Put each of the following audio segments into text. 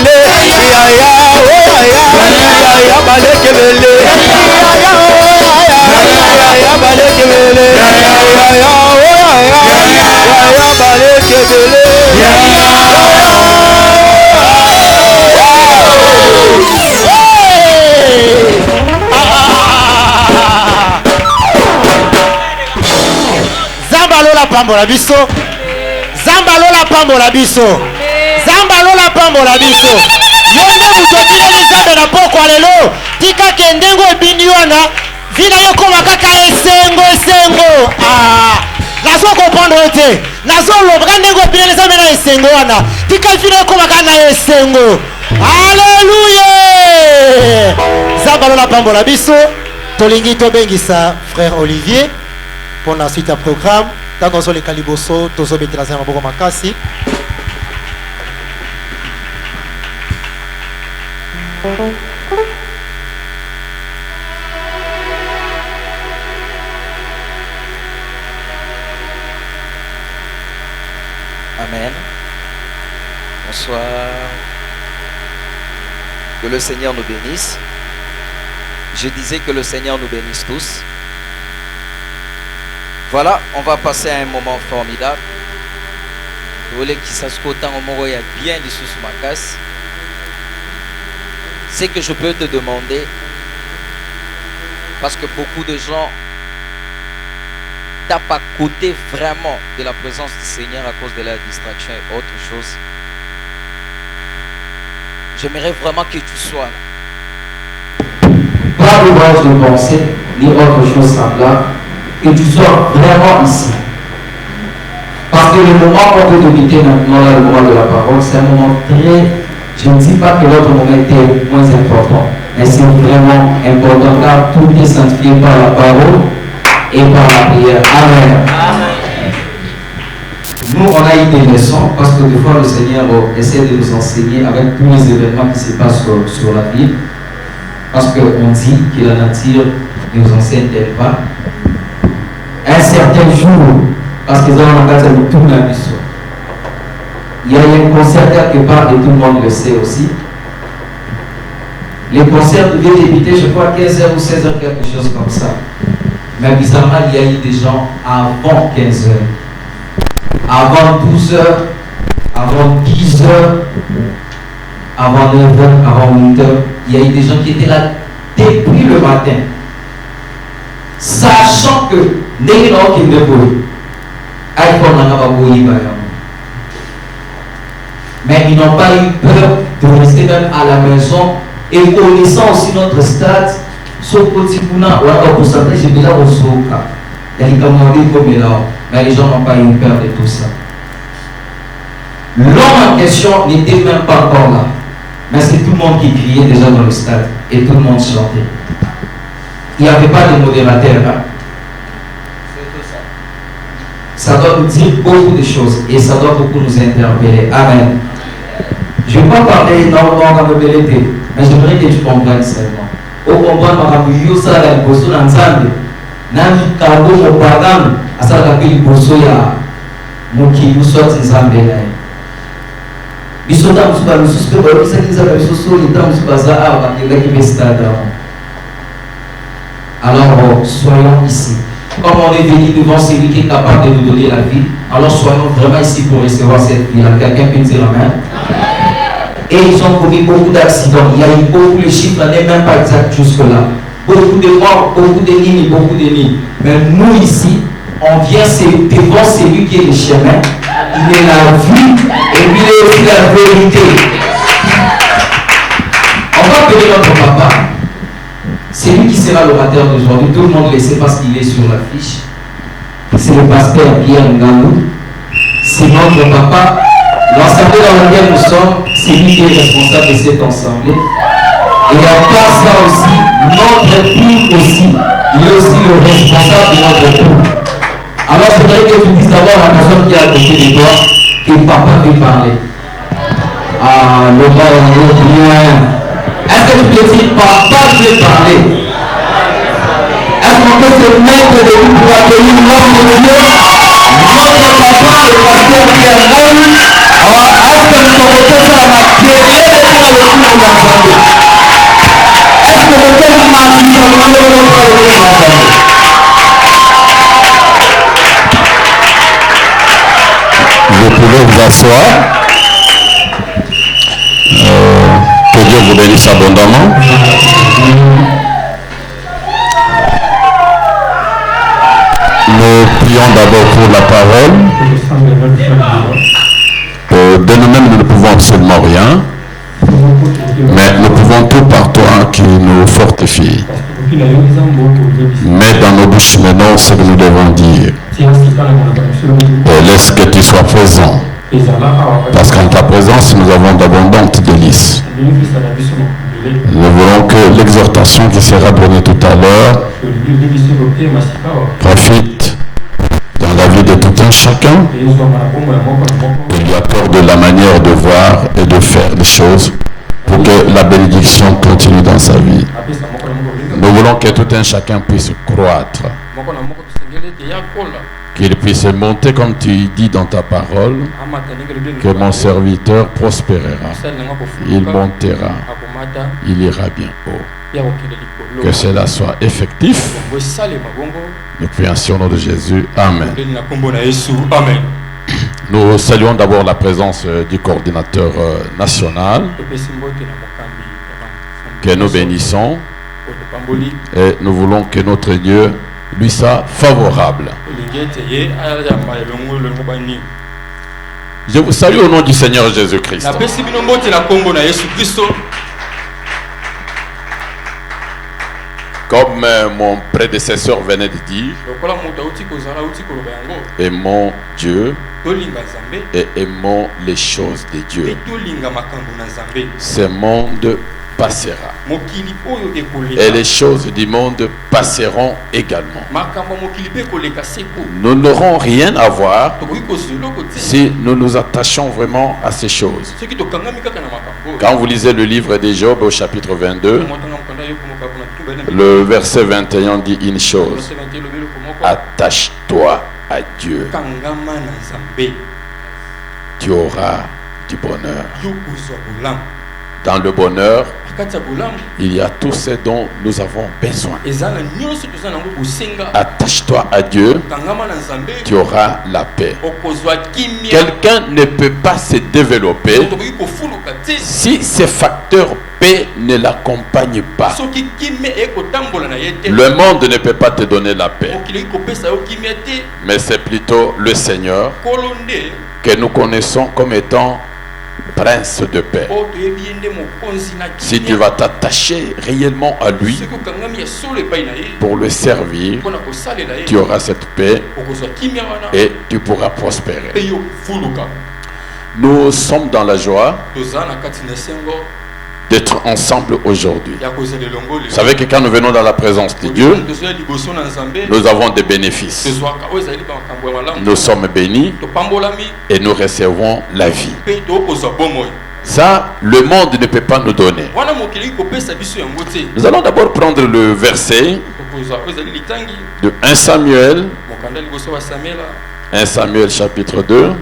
bele ya ya ya baleke bele ya baleke bele ya baleke bele Zambalola pambola biso. Zambalola pambola biso. Zambalola pambola biso. Yonde mutopile ni zambe na poko alelo. Tika kendengo ebindi wana. Vina yoko makaka esengo. Nazo comprendre te. Nazo lobra ndengo ebindi ni zambe na esengo wana. Tika vina yoko makaka na esengo. Alléluia. Zambalola pambola biso. Tolingi tobengisa frère Olivier pour la suite à programme. Dans les caliboso, tozo betrazen maboko makasi. Amen. Bonsoir. Que le Seigneur nous bénisse. Je disais que le Seigneur nous bénisse tous. Voilà, on va passer à un moment formidable. Vous voulez qu'il s'ascote au moment où il y a bien des sous ma casse. C'est que je peux te demander, parce que beaucoup de gens tapent à côté vraiment de la présence du Seigneur à cause de la distraction et autre chose. J'aimerais vraiment que tu sois là. Pas d'ouvrage de pensée, ni autre chose semblable, que tu sois vraiment ici. Parce que le moment qu'on peut t'éviter maintenant, là, le moment de la parole, c'est un moment très... Je ne dis pas que l'autre moment était moins important, mais c'est vraiment important car tout est sanctifié par la parole et par la prière. Amen. Nous, on a eu des leçons parce que des fois le Seigneur essaie de nous enseigner avec tous les événements qui se passent sur la vie. Parce qu'on dit que la nature ne nous enseigne-t-elle pas. Un certain jour, parce qu'ils ont en cas de tout la mission. Il y a un concert quelque part et tout le monde le sait aussi. Les concerts devaient débuter, je crois, 15h ou 16h, quelque chose comme ça. Mais bizarrement, il y a eu des gens avant 15h, avant 12h, avant 10h, avant 9h, avant 8h. Il y a eu des gens qui étaient là depuis le matin, sachant que mais ils n'ont pas eu peur de rester même à la maison et connaissant aussi notre stade, sauf mais les gens n'ont pas eu peur de tout ça. L'homme en question n'était même pas encore là, mais c'est tout le monde qui criait déjà dans le stade et tout le monde chantait. Il n'y avait pas de modérateur. Hein? Ça doit nous dire beaucoup de choses et ça doit beaucoup nous interpeller. Amen. Je ne vais pas parler énormément de vérité, mais j'aimerais que tu comprennes seulement. Au comprendre, je vais ça la bosso dans Zambie. Nani kabo mopagano asala pili bosso ya mukiyu soit Zambie là. Bisota musuka musuka ba bisa kiza ba bisoso lita musuka za a ba kenda ki bestade. Alors soyons ici. Comme on est venu devant celui qui est capable de nous donner la vie, alors soyons vraiment ici pour recevoir cette vie-là. Quelqu'un peut dire amen. Et ils ont commis beaucoup d'accidents. Il y a eu beaucoup, les chiffres n'est même pas exact jusque-là. Beaucoup de morts, beaucoup de lignes, beaucoup de lignes. Mais nous ici, on vient devant celui qui est le chemin. Il est la vie et puis il est aussi la vérité. On va appeler notre papa. C'est lui qui sera l'orateur d'aujourd'hui. Tout le monde le sait parce qu'il est sur l'affiche. C'est le pasteur Pierre Ngandou. C'est notre papa. L'assemblée dans laquelle nous sommes, c'est lui qui est responsable de cette assemblée. Et à part ça aussi, notre époux aussi, il est aussi le responsable de notre époux. Alors je voudrais que tu dises d'abord à la personne qui est à côté de toi que papa veut parler. Ah, le bon, bien. Est-ce que tu peux dire papa veut parler? Est-ce qu'on peut se mettre debout pour accueillir l'homme de Dieu? Notre papa, le pasteur Pierre Ngandou. Alors, est-ce que nous sommes tous à la s'asseoir. Que Dieu vous bénisse abondamment. Nous prions d'abord pour la parole. De nous-mêmes, nous ne pouvons absolument rien, mais nous pouvons tout par toi qui nous fortifie. Mets dans nos bouches maintenant ce que nous devons dire. Et laisse que tu sois présent. Parce qu'en ta présence, nous avons d'abondantes délices. Nous voulons que l'exhortation qui sera donnée tout à l'heure profite dans la vie de tout un chacun et lui apporte de la manière de voir et de faire les choses pour que la bénédiction continue dans sa vie. Nous voulons que tout un chacun puisse croître, qu'il puisse monter comme tu dis dans ta parole, que mon serviteur prospérera, il montera, il ira bien haut. Que cela soit effectif. Nous prions au nom de Jésus. Amen. Nous saluons d'abord la présence du coordinateur national que nous bénissons et nous voulons que notre Dieu lui soit favorable. Je vous salue au nom du Seigneur Jésus-Christ. Comme mon prédécesseur venait de dire, aimons Dieu et aimons les choses de Dieu. Ce monde passera et les choses du monde passeront également. Nous n'aurons rien à voir si nous nous attachons vraiment à ces choses. Quand vous lisez le livre de Job au chapitre 22, le verset 21 dit une chose: attache-toi à Dieu, tu auras du bonheur. Dans le bonheur, il y a tout ce dont nous avons besoin. Attache-toi à Dieu, tu auras la paix. Quelqu'un ne peut pas se développer si ces facteurs paix ne l'accompagnent pas. Le monde ne peut pas te donner la paix, mais c'est plutôt le Seigneur que nous connaissons comme étant prince de paix. Si tu vas t'attacher réellement à lui pour le servir, tu auras cette paix et tu pourras prospérer. Nous sommes dans la joie d'être ensemble aujourd'hui. Vous savez que quand nous venons dans la présence de Dieu, nous avons des bénéfices. Nous sommes bénis et nous recevons la vie. Ça, le monde ne peut pas nous donner. Nous allons d'abord prendre le verset de 1 Samuel. 1 Samuel chapitre 2.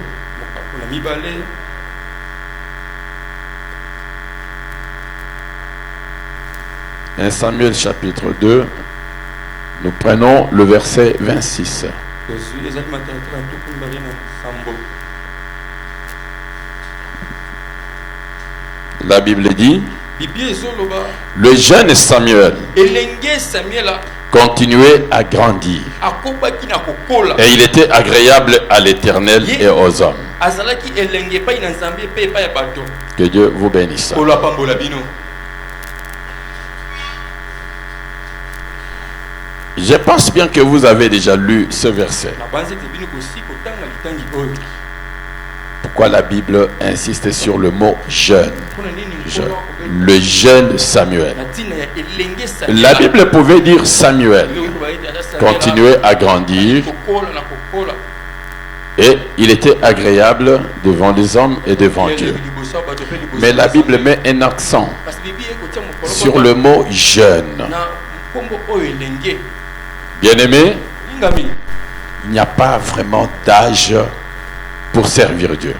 1 Samuel chapitre 2, nous prenons le verset 26. La Bible dit: le jeune Samuel continuait à grandir et il était agréable à l'Éternel et aux hommes. Que Dieu vous bénisse. Je pense bien que vous avez déjà lu ce verset. Pourquoi la Bible insiste sur le mot jeune? Le jeune Samuel. La Bible pouvait dire Samuel continuait à grandir et il était agréable devant les hommes et devant Dieu. Mais la Bible met un accent sur le mot jeune. Bien-aimé, il n'y a pas vraiment d'âge pour servir Dieu.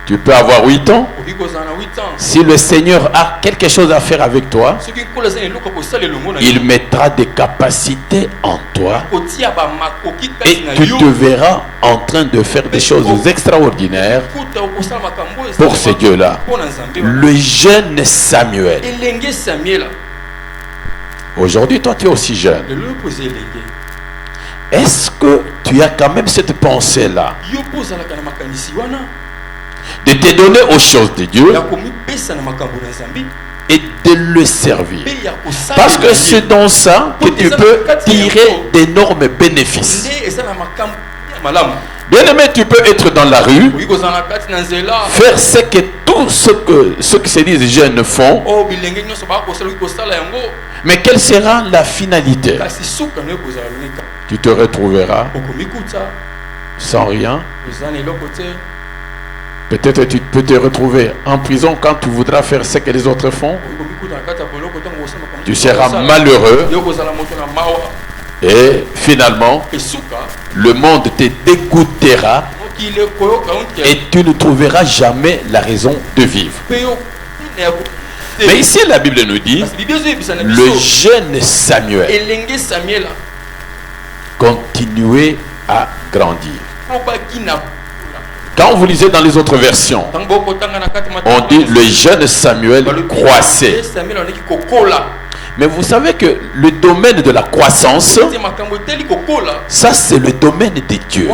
Tu peux avoir 8 ans. Si le Seigneur a quelque chose à faire avec toi, il mettra des capacités en toi et tu te verras en train de faire des choses extraordinaires pour ce Dieu-là. Le jeune Samuel. Aujourd'hui, toi, tu es aussi jeune. Est-ce que tu as quand même cette pensée-là de te donner aux choses de Dieu et de le servir? Parce que c'est dans ça que tu peux tirer d'énormes bénéfices. Bien aimé, tu peux être dans la rue, faire ce que tout ce que se disent jeunes font, mais quelle sera la finalité? Tu te retrouveras sans rien. Peut-être tu peux te retrouver en prison quand tu voudras faire ce que les autres font. Tu seras malheureux. Et finalement, le monde te dégoûtera et tu ne trouveras jamais la raison de vivre. Mais ici, la Bible nous dit, le jeune Samuel continuait à grandir. Quand vous lisez dans les autres versions, on dit le jeune Samuel croissait. Mais vous savez que le domaine de la croissance, ça c'est le domaine de Dieu.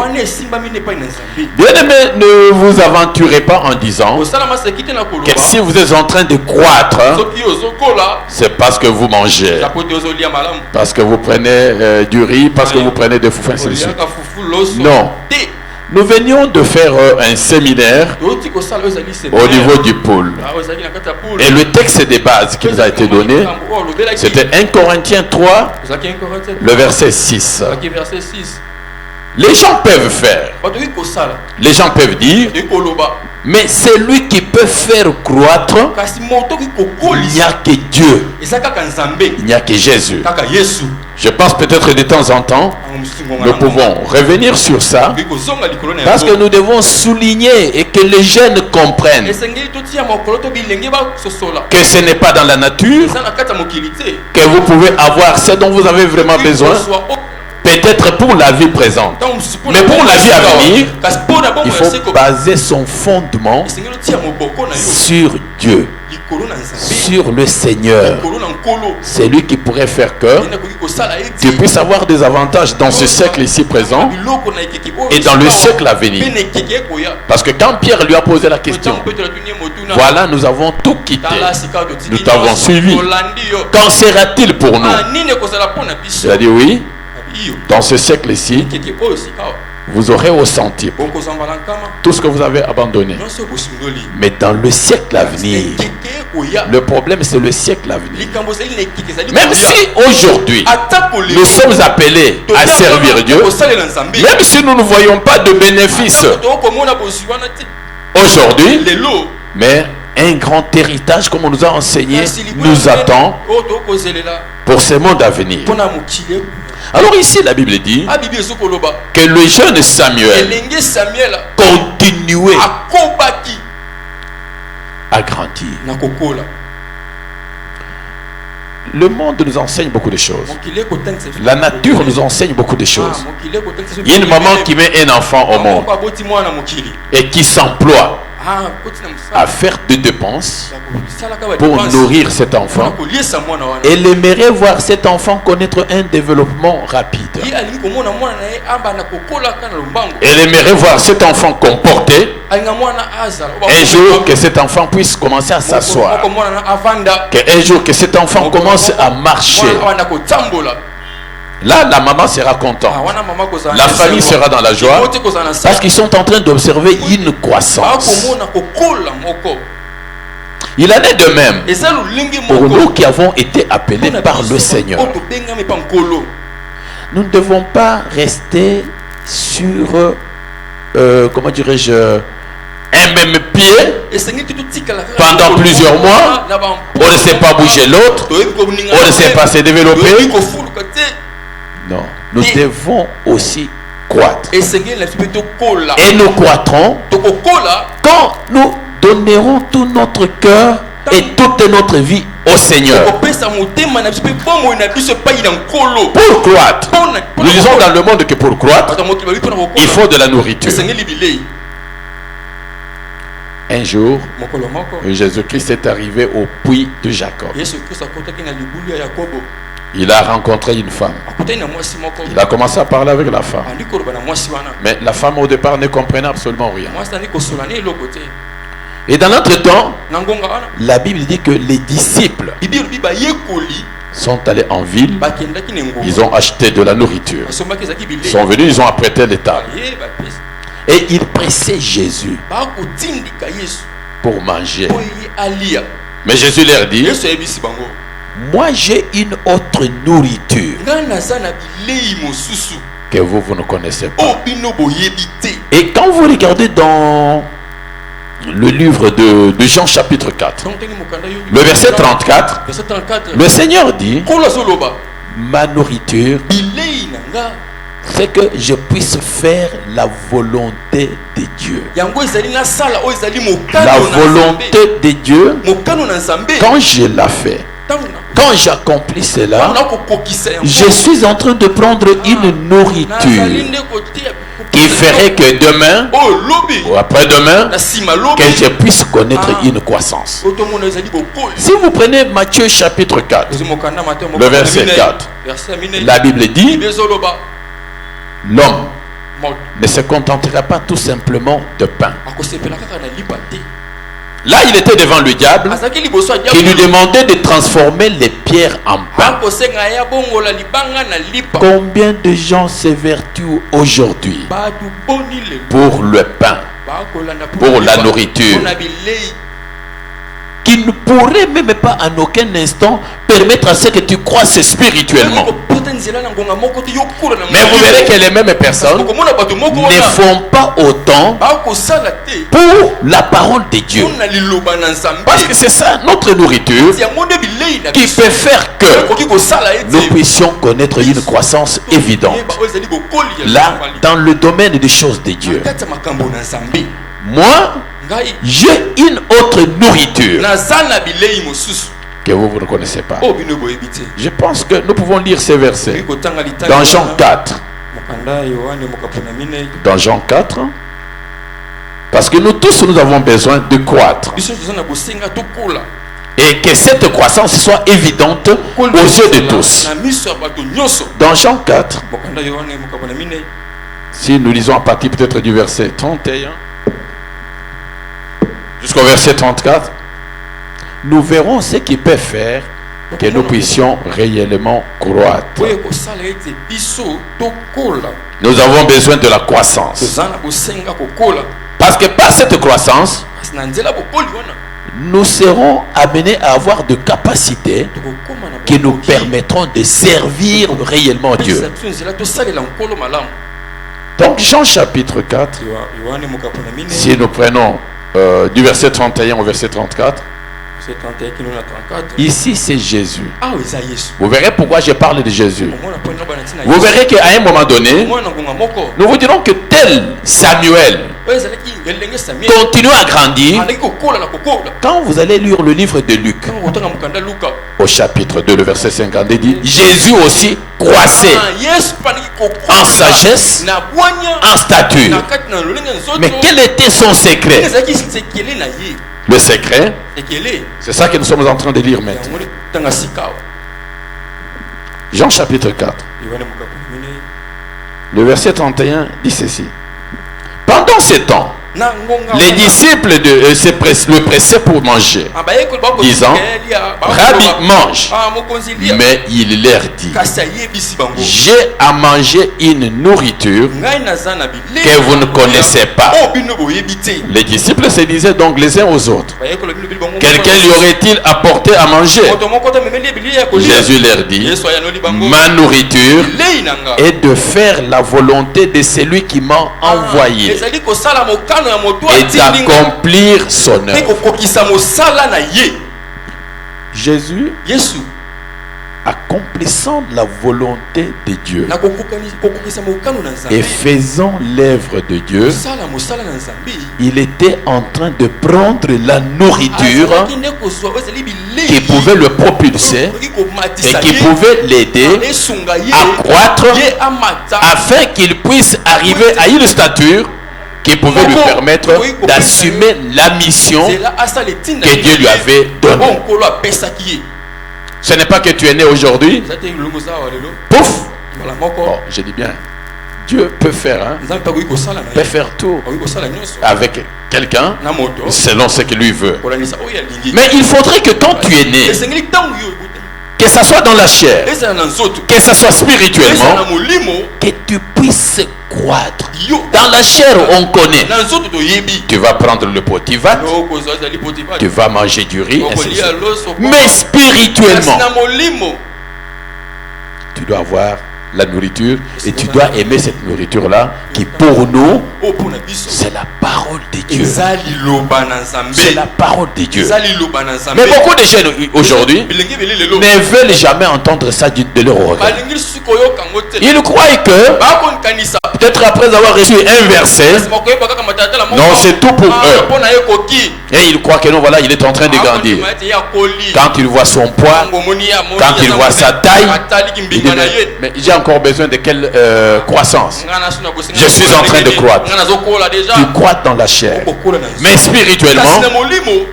Bien aimé, ne vous aventurez pas en disant que si vous êtes en train de croître, c'est parce que vous mangez, parce que vous prenez du riz, parce que vous prenez des foufous, ainsi de suite. Non. Nous venions de faire un séminaire au niveau du pôle. Et le texte de base qui nous a été donné, c'était 1 Corinthiens 3, le verset 6. Les gens peuvent faire. Les gens peuvent dire, mais c'est lui qui peut faire croître. Il n'y a que Dieu. Il n'y a que Jésus. Je pense peut-être de temps en temps, nous pouvons revenir sur ça, parce que nous devons souligner et que les jeunes comprennent que ce n'est pas dans la nature que vous pouvez avoir ce dont vous avez vraiment besoin, peut-être pour la vie présente, mais pour la vie à venir, il faut baser son fondement sur Dieu, sur le Seigneur. C'est lui qui pourrait faire que tu puisses avoir des avantages dans ce siècle ici présent et dans le siècle à venir. Parce que quand Pierre lui a posé la question, voilà, nous avons tout quitté, nous t'avons suivi, qu'en sera-t-il pour nous? Il a dit oui. Dans ce siècle ici, vous aurez ressenti tout ce que vous avez abandonné. Mais dans le siècle à venir, le problème c'est le siècle à venir. Même si aujourd'hui nous sommes appelés à servir Dieu, même si nous ne voyons pas de bénéfices aujourd'hui, mais un grand héritage, comme on nous a enseigné, nous attend pour ce monde à venir. Alors ici la Bible dit que le jeune Samuel continuait à grandir. Le monde nous enseigne beaucoup de choses. La nature nous enseigne beaucoup de choses. Il y a une maman qui met un enfant au monde et qui s'emploie à faire des dépenses pour nourrir cet enfant. Elle aimerait voir cet enfant connaître un développement rapide. Elle aimerait voir cet enfant comporter. Un jour que cet enfant puisse commencer à s'asseoir. Un jour que cet enfant commence à marcher. Là, la maman sera contente. La famille sera dans la joie parce qu'ils sont en train d'observer une croissance. Il en est de même pour nous qui avons été appelés par le Seigneur. Nous ne devons pas rester sur, comment dirais-je, un même pied pendant plusieurs mois. On ne sait pas bouger l'autre. On ne sait pas se développer. Non, nous devons aussi croître. Et nous croîtrons quand nous donnerons tout notre cœur et toute notre vie au Seigneur. Pour croître, nous disons dans le monde que pour croître, il faut de la nourriture. Un jour, Jésus-Christ est arrivé au puits de Jacob. Il a rencontré une femme. Il a commencé à parler avec la femme. Mais la femme au départ ne comprenait absolument rien. Et dans notre temps, la Bible dit que les disciples sont allés en ville, ils ont acheté de la nourriture. Ils sont venus, ils ont apprêté les tables. Et ils pressaient Jésus pour manger. Mais Jésus leur dit, moi j'ai une autre nourriture que vous ne connaissez pas. Et quand vous regardez dans le livre de Jean chapitre 4, le verset 34, le Seigneur dit, ma nourriture, c'est que je puisse faire la volonté de Dieu. La volonté de Dieu, quand je la fais, quand j'accomplis cela, je suis en train de prendre une nourriture qui ferait que demain ou après-demain, que je puisse connaître une croissance. Si vous prenez Matthieu chapitre 4, le verset 4, la Bible dit, l'homme ne se contentera pas tout simplement de pain. Là, il était devant le diable qui lui demandait de transformer les pierres en pain. Combien de gens s'évertuent aujourd'hui pour le pain, pour la nourriture, qui ne pourrait même pas en aucun instant permettre à ce que tu croisses spirituellement. Mais vous verrez que les mêmes personnes ne font pas autant pour la parole de Dieu. Parce que c'est ça notre nourriture qui peut faire que nous puissions connaître une croissance évidente. Là, dans le domaine des choses de Dieu. Moi, j'ai une autre nourriture que vous ne connaissez pas. Je pense que nous pouvons lire ces versets dans Jean 4. Dans Jean 4, parce que nous tous nous avons besoin de croître et que cette croissance soit évidente aux yeux de tous. Dans Jean 4, si nous lisons à partir peut-être du verset 31 jusqu'au verset 34, nous verrons ce qui peut faire que nous puissions réellement croître. Nous avons besoin de la croissance. Parce que par cette croissance, nous serons amenés à avoir de capacités qui nous permettront de servir réellement Dieu. Donc Jean chapitre 4, si nous prenons du verset 31 au verset 34, ici c'est Jésus. Vous verrez pourquoi je parle de Jésus. Vous verrez qu'à un moment donné, nous vous dirons que tel Samuel continue à grandir. Quand vous allez lire le livre de Luc, au chapitre 2, le verset 50, il dit, Jésus aussi croissait en sagesse, en stature. Mais quel était son secret? Le secret, c'est ça que nous sommes en train de lire maintenant. Jean chapitre 4, le verset 31 dit ceci. Pendant ce temps, les disciples le pressaient pour manger, disant, Rabbi, mange. Mais il leur dit, j'ai à manger une nourriture que vous ne connaissez pas. Les disciples se disaient donc les uns aux autres, quelqu'un lui aurait-il apporté à manger? Jésus leur dit, ma nourriture est de faire la volonté de celui qui m'a envoyé et d'accomplir son œuvre. Jésus accomplissant la volonté de Dieu et faisant l'œuvre de Dieu, il était en train de prendre la nourriture qui pouvait le propulser et qui pouvait l'aider à croître afin qu'il puisse arriver à une stature qui pouvait lui permettre d'assumer la mission que Dieu lui avait donnée. Ce n'est pas que tu es né aujourd'hui. Pouf. Oh, je dis bien. Dieu peut faire, peut faire tout avec quelqu'un selon ce qu'il lui veut. Mais il faudrait que quand tu es né, que ça soit dans la chair, que ça soit spirituellement, que tu puisses croître. Dans la chair, on connaît. Tu vas prendre le potivat, tu vas manger du riz, ainsi de suite. Mais spirituellement, tu dois avoir la nourriture et tu dois aimer cette nourriture là qui pour nous c'est la parole de Dieu. C'est la parole de Dieu. Mais beaucoup de jeunes aujourd'hui ne veulent jamais entendre ça de leur oreille. Ils croient que peut-être après avoir reçu un verset, non, c'est tout pour eux. Et ils croient que non, voilà, il est en train de grandir. Quand il voit son poids, quand il voit sa taille, il dit mais j'ai encore besoin de quelle croissance? Je suis en train de croître. Tu crois dans la chair. Mais spirituellement,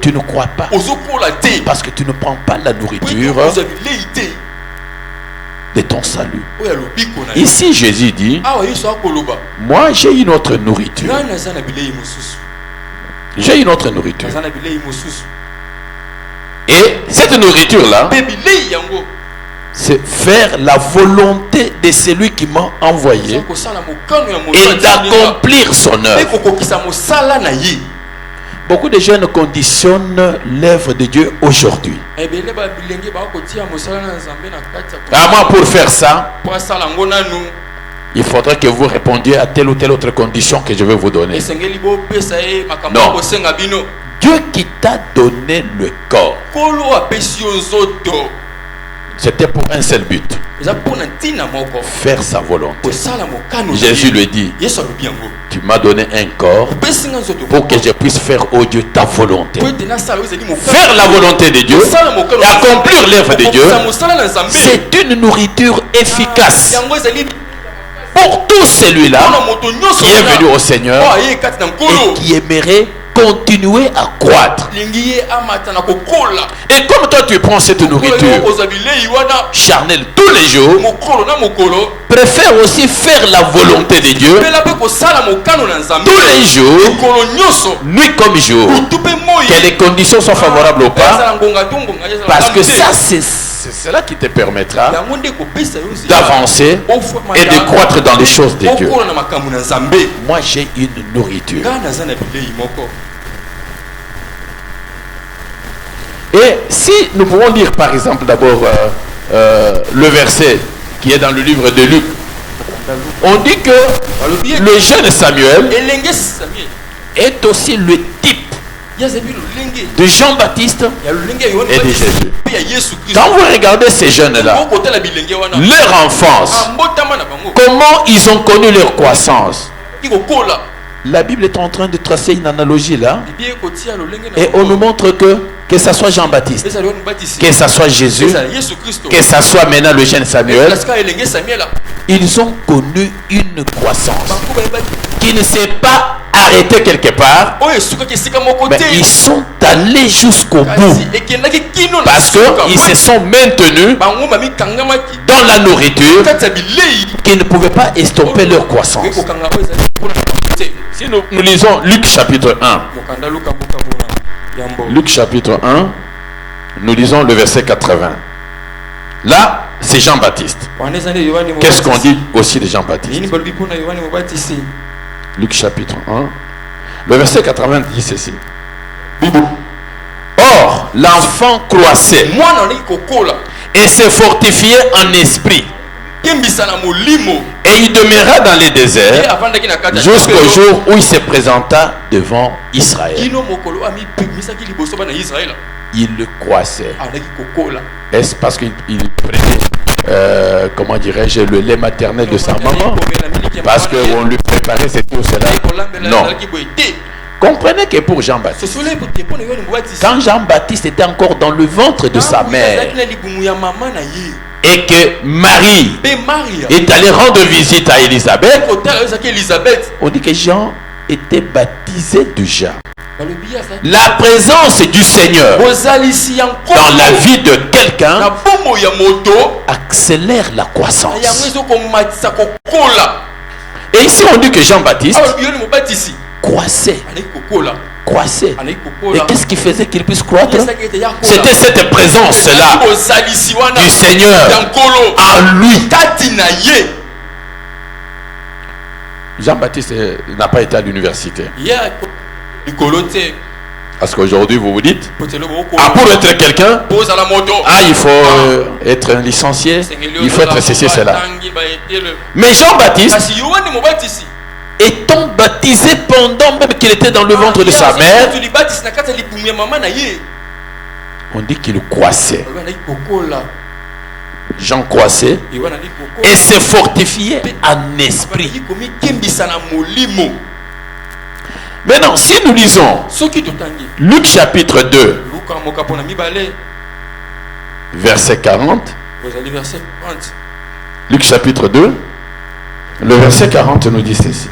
tu ne crois pas. Parce que tu ne prends pas la nourriture de ton salut. Ici, Jésus dit, moi j'ai une autre nourriture. J'ai une autre nourriture. Et cette nourriture-là, c'est faire la volonté de celui qui m'a envoyé et d'accomplir son œuvre. Beaucoup de jeunes conditionnent l'œuvre de Dieu aujourd'hui. À moi, pour faire ça, il faudrait que vous répondiez à telle ou telle autre condition que je vais vous donner. Non. Dieu qui t'a donné le corps, c'était pour un seul but. Faire sa volonté. Jésus lui dit, tu m'as donné un corps pour que je puisse faire, oh Dieu, ta volonté. Faire la volonté de Dieu et accomplir l'œuvre de Dieu, c'est une nourriture efficace pour tout celui-là qui est venu au Seigneur et qui aimerait continuer à croître. Et comme toi tu prends cette nourriture charnelle tous les jours, préfère aussi faire la volonté de Dieu tous les jours, nuit comme jour, que les conditions soient favorables ou pas, parce que ça c'est cela qui te permettra d'avancer et de croître dans les choses de Dieu. Moi j'ai une nourriture. Et si nous pouvons lire par exemple d'abord le verset qui est dans le livre de Luc, on dit que le jeune Samuel est aussi le type de Jean-Baptiste et de Jésus. Quand vous regardez ces jeunes-là, leur enfance, comment ils ont connu leur croissance, la Bible est en train de tracer une analogie là, et on nous montre que ça soit Jean-Baptiste, que ça soit Jésus, que ça soit maintenant le jeune Samuel, ils ont connu une croissance qui ne s'est pas arrêtée quelque part, mais ils sont allés jusqu'au bout parce qu'ils se sont maintenus dans la nourriture qui ne pouvait pas estomper leur croissance. Si nous lisons Luc chapitre 1, Luc chapitre 1, nous lisons le verset 80. Là, c'est Jean-Baptiste. Qu'est-ce qu'on dit aussi de Jean-Baptiste? Luc chapitre 1, le verset 80 dit ceci. Or, l'enfant croissait et se fortifiait en esprit. Et il demeura dans les déserts jusqu'au jour où il se présenta devant Israël. Il le croissait. Est-ce parce qu'il prenait, comment dirais-je, le lait maternel de sa maman? Parce qu'on lui préparait ceci ou cela? Non. Comprenez que pour Jean-Baptiste, quand Jean-Baptiste était encore dans le ventre de sa mère, et que Marie est allée rendre visite à Élisabeth, on dit que Jean était baptisé déjà. La présence du Seigneur dans la vie de quelqu'un accélère la croissance. Et ici on dit que Jean-Baptiste croissait. Et qu'est-ce qui faisait qu'il puisse croître? C'était cette présence-là du Seigneur en lui. Jean-Baptiste n'a pas été à l'université. Parce qu'aujourd'hui vous vous dites, pour être quelqu'un, il faut être un licencié, il faut être ceci, cela. Mais Jean-Baptiste, étant baptisé pendant même qu'il était dans le ventre de sa mère, on dit qu'il croissait. Jean croissait et se fortifiait en esprit. Maintenant, si nous lisons Luc chapitre 2, verset 40, Luc chapitre 2, le verset 40 nous dit ceci.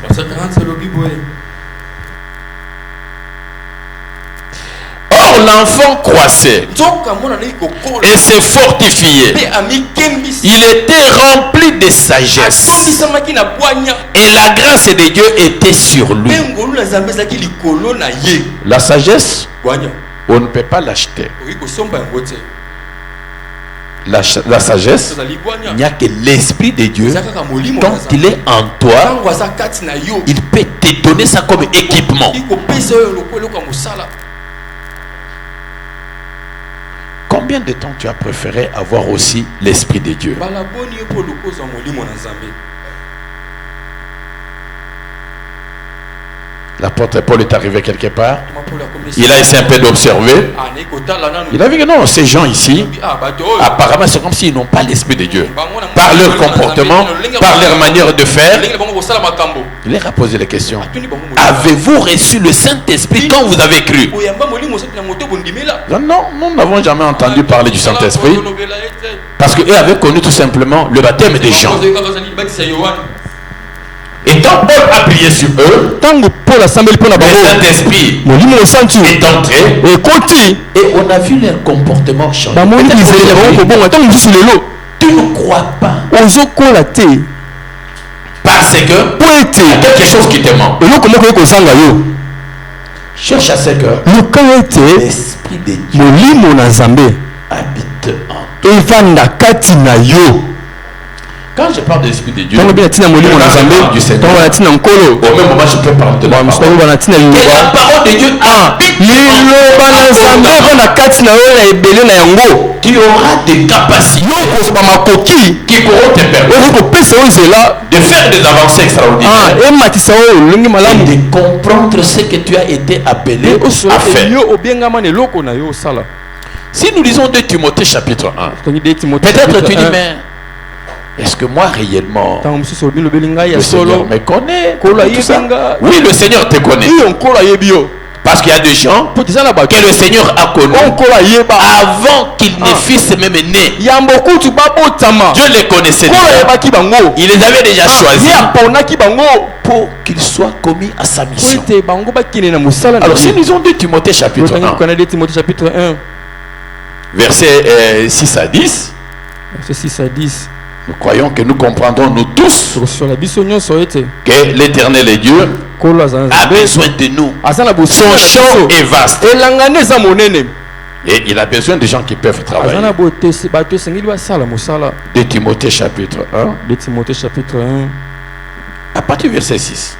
Or l'enfant croissait et se fortifiait. Il était rempli de sagesse. Et la grâce de Dieu était sur lui. La sagesse, on ne peut pas l'acheter. La sagesse, il n'y a que l'Esprit de Dieu. Quand il est en toi, il peut te donner ça comme équipement. Combien de temps tu as préféré avoir aussi l'Esprit de Dieu? L'apôtre Paul est arrivé quelque part. Il a essayé un peu d'observer. Il a vu que non, ces gens ici, apparemment c'est comme s'ils n'ont pas l'Esprit de Dieu. Par leur comportement, par leur manière de faire. Il leur a posé la question. Avez-vous reçu le Saint-Esprit quand vous avez cru? Non, nous n'avons jamais entendu parler du Saint-Esprit. Parce qu'eux avaient connu tout simplement le baptême des gens. Et quand Paul a prié sur eux, le Saint-Esprit est entré et on a vu leur comportement changer. Tu ne crois pas parce que il y a quelque chose qui te manque. Cherche à ce que l'Esprit de Dieu habite en toi. Quand je parle de l'Esprit de Dieu, du Seigneur, au même moment je peux parler de la parole. Et la parole de Dieu tu auras des capacités qui pourront te permettre de faire des avancées extraordinaires et de comprendre ce que tu as été appelé à faire. Si nous lisons 2 Timothée chapitre 1, peut-être tu dis mais est-ce que moi réellement le Seigneur me connaît? Oui, le Seigneur te connaît. Parce qu'il y a des gens que le Seigneur a connus avant qu'ils ne fussent même nés. Dieu les connaissait déjà. Il les avait déjà choisis pour qu'ils soient commis à sa mission. Alors si nous lisons 2 Timothée chapitre 1, verset 6 à 10, nous croyons que nous comprendrons nous tous que l'Éternel est Dieu, a besoin de nous. Son champ est vaste et il a besoin de gens qui peuvent travailler. 2 Timothée chapitre 1, à partir du verset 6,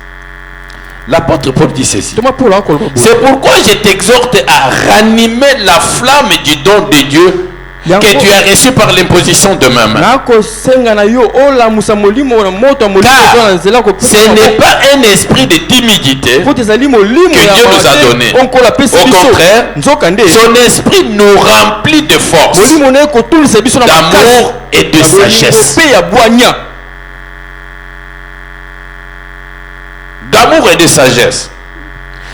l'apôtre Paul dit ceci. C'est pourquoi je t'exhorte à ranimer la flamme du don de Dieu que tu as reçu par l'imposition de ma main. Car ce n'est pas un esprit de timidité que Dieu nous a donné. Au contraire, son esprit nous remplit de force, d'amour et de sagesse. D'amour et de sagesse.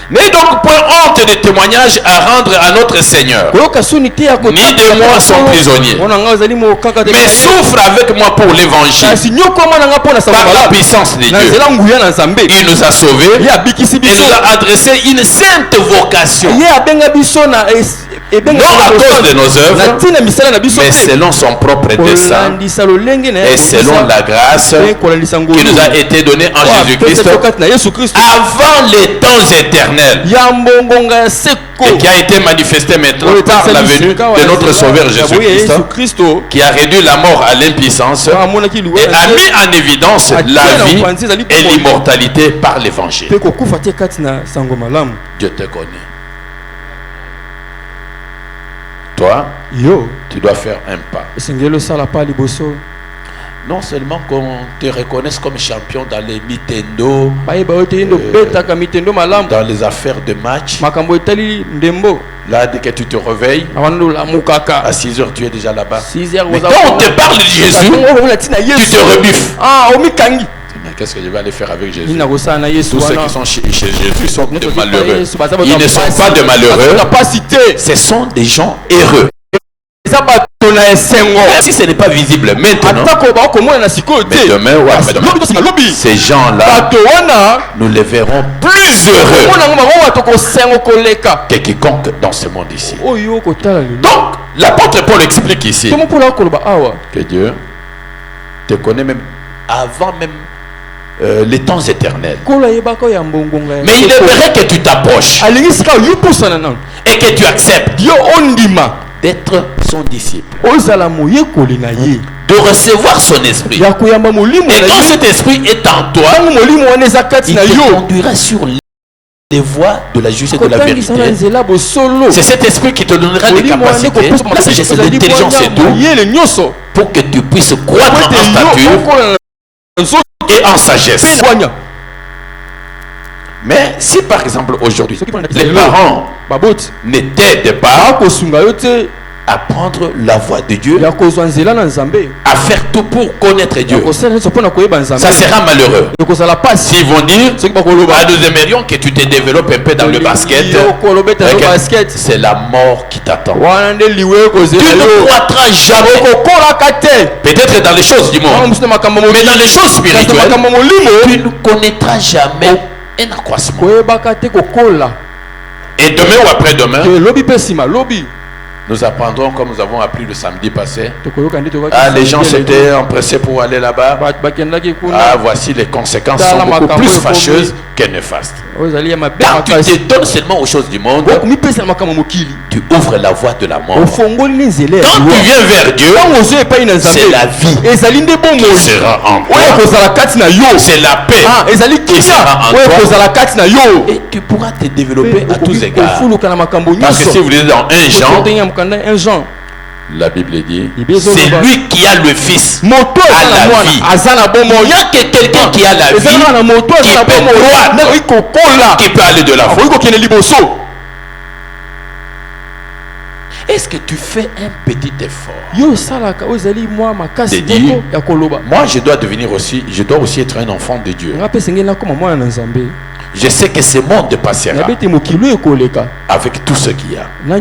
N'ayez donc point honte des témoignages à rendre à notre Seigneur. Ni de moi son prisonnier, mais souffre avec moi pour l'évangile. Par la puissance de Dieu, il nous a sauvés et nous a adressé une sainte vocation. Non à cause de nos œuvres, mais selon son propre dessein et selon la grâce qui nous a été donnée en Jésus-Christ avant les temps éternels, et qui a été manifesté maintenant par la venue de notre Sauveur Jésus-Christ, qui a réduit la mort à l'impuissance et a mis en évidence la vie et l'immortalité par l'évangile. Dieu te connaît. Toi, tu dois faire un pas. Non seulement qu'on te reconnaisse comme champion dans les Nintendo, dans les affaires de match. Là, dès que tu te réveilles, à 6 h, tu es déjà là-bas. Mais quand on te parle de Jésus, tu te rebuffes. Mais qu'est-ce que je vais aller faire avec Jésus? Tous ceux qui sont chez Jésus sont des malheureux. Ils ne sont pas de malheureux. Ce sont des gens heureux. Si ce n'est pas visible maintenant, mais demain, ces gens-là, nous les verrons plus heureux que quiconque dans ce monde ici. Donc, l'apôtre Paul explique ici que Dieu te connaît même avant même les temps éternels. Mais il aimerait que tu t'approches et que tu acceptes d'être son disciple, de recevoir son esprit. Et quand cet esprit est en toi, il te conduira sur les voies de la justice et de la vérité. C'est cet esprit qui te donnera les capacités, la sagesse et l'intelligence et tout, pour que tu puisses croître en stature et en sagesse. Mais si par exemple aujourd'hui les parents ne t'aident pas à prendre la voie de Dieu, à faire tout pour connaître Dieu, ça sera malheureux. S'ils vont dire, nous aimerions que tu te développes un peu dans le basket, c'est la mort qui t'attend. Tu ne croîtras jamais. Peut-être dans les choses du monde, mais dans les choses spirituelles, tu ne connaîtras jamais un accroissement. Et demain ou après-demain, nous apprendrons comme nous avons appris le samedi passé. Ah, les gens s'étaient empressés pour aller là-bas. Ah, voici les conséquences sont beaucoup plus fâcheuses que néfastes. Quand tu t'étonnes seulement aux choses du monde, tu ouvres la voie de la mort. Quand tu viens vers Dieu, c'est la vie qui sera en toi. C'est la paix qui sera en toi. Et tu pourras te développer à tous égards. Parce que si vous lisez dans 1 Jean, la Bible dit, c'est lui qui a le Fils à la vie. Il n'y a que quelqu'un qui a la vie, qui peut croire, qui peut aller de l'avant. Est-ce que tu fais un petit effort de dire, moi je dois devenir aussi, je dois aussi être un enfant de Dieu. Je sais que ce monde passera avec tout ce qu'il y a. Mais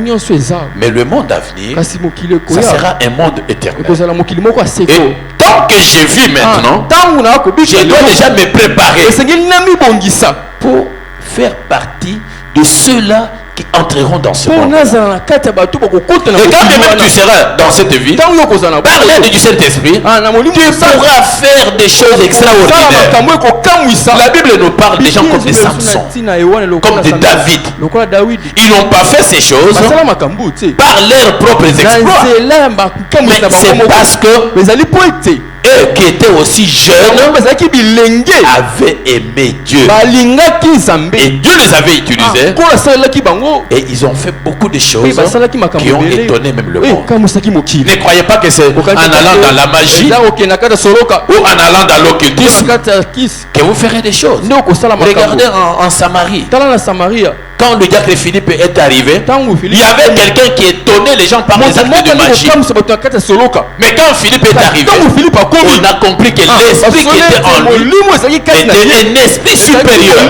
le monde à venir, ça sera un monde éternel. Et tant que je vis maintenant, je dois déjà me préparer pour faire partie de ceux-là qui entreront dans ce monde. Et quand même tu seras dans cette vie, par l'aide du Saint-Esprit, tu pourras faire des choses extraordinaires. La Bible nous parle des gens comme des Samson, comme des David. Ils n'ont pas fait ces choses par leurs propres exploits, mais c'est parce que eux qui étaient aussi jeunes avaient aimé Dieu. Et Dieu les avait utilisés. Et ils ont fait beaucoup de choses qui ont étonné même le monde. Ne croyez pas que c'est en allant dans la magie ou en allant dans l'occultisme que vous ferez des choses. Regardez en Samarie. Quand le diacre Philippe est arrivé, il y avait quelqu'un qui étonnait les gens par les actes de magie. Mais quand Philippe est arrivé, on a compris que l'esprit qui était en lui était un esprit supérieur. Et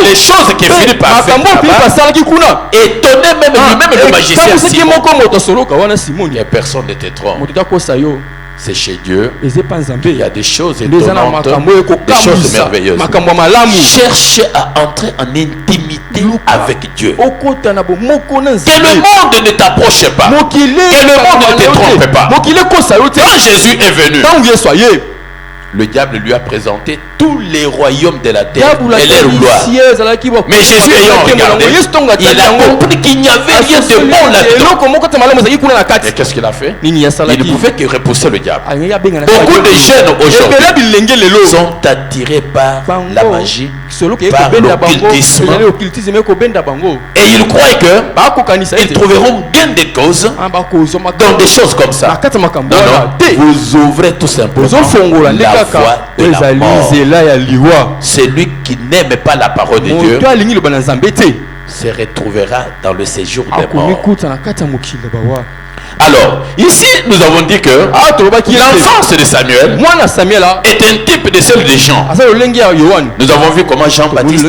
les choses que Philippe a fait étonnaient même lui-même le magicien Simon. Et personne n'était trop. C'est chez Dieu. Il y a des choses étonnantes, des choses merveilleuses. Cherchez à entrer en intimité avec Dieu. Que le monde ne t'approche pas. Que le monde ne te trompe pas. Quand Jésus est venu, le diable lui a présenté tous les royaumes de la terre et leur gloire. Mais Jésus ayant regardé, il a compris qu'il n'y avait rien de bon là-dedans. Et qu'est-ce qu'il a fait? Il ne pouvait que repousser le diable. Beaucoup de jeunes aujourd'hui sont attirés par la magie, par l'occultisme. Et ils croient qu'ils trouveront gain de cause dans des choses comme ça. Non, vous ouvrez tout simplement la voie de la mort. Celui qui n'aime pas la parole de Dieu se retrouvera dans le séjour des morts. Alors, ici, nous avons dit que l'enfance de Samuel est un type de celle de Jean. Nous avons vu comment Jean-Baptiste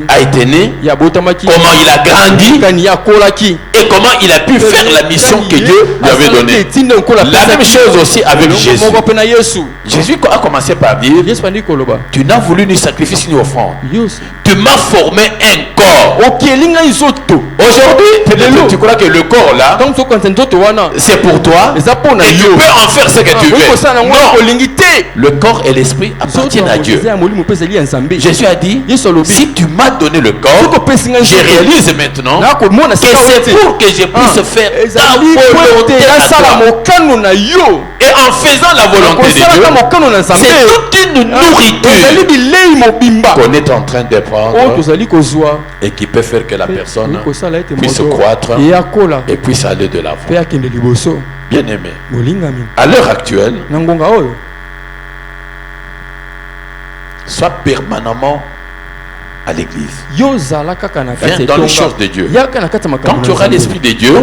a été né, comment il a grandi et comment il a pu faire la mission que Dieu lui avait donnée. La même chose aussi avec Jésus. Jésus a commencé par dire, tu n'as voulu ni sacrifice ni offrande. Tu m'as formé un corps. Aujourd'hui, tu crois que le corps là, c'est pour toi et tu peux en faire ce que tu veux. Non, le corps et l'esprit appartiennent à Dieu. Jésus a dit, si tu m'as donné le corps, je réalise maintenant que c'est pour que je puisse faire ta volonté à toi. Et en faisant la volonté de Dieu, c'est toute une nourriture qu'on est en train de prendre et qui peut faire que la personne puisse croître et puisse aller de l'avant. Bien aimé, à l'heure actuelle, sois permanemment à l'église. Viens dans les choses de Dieu. Quand tu auras l'esprit de Dieu,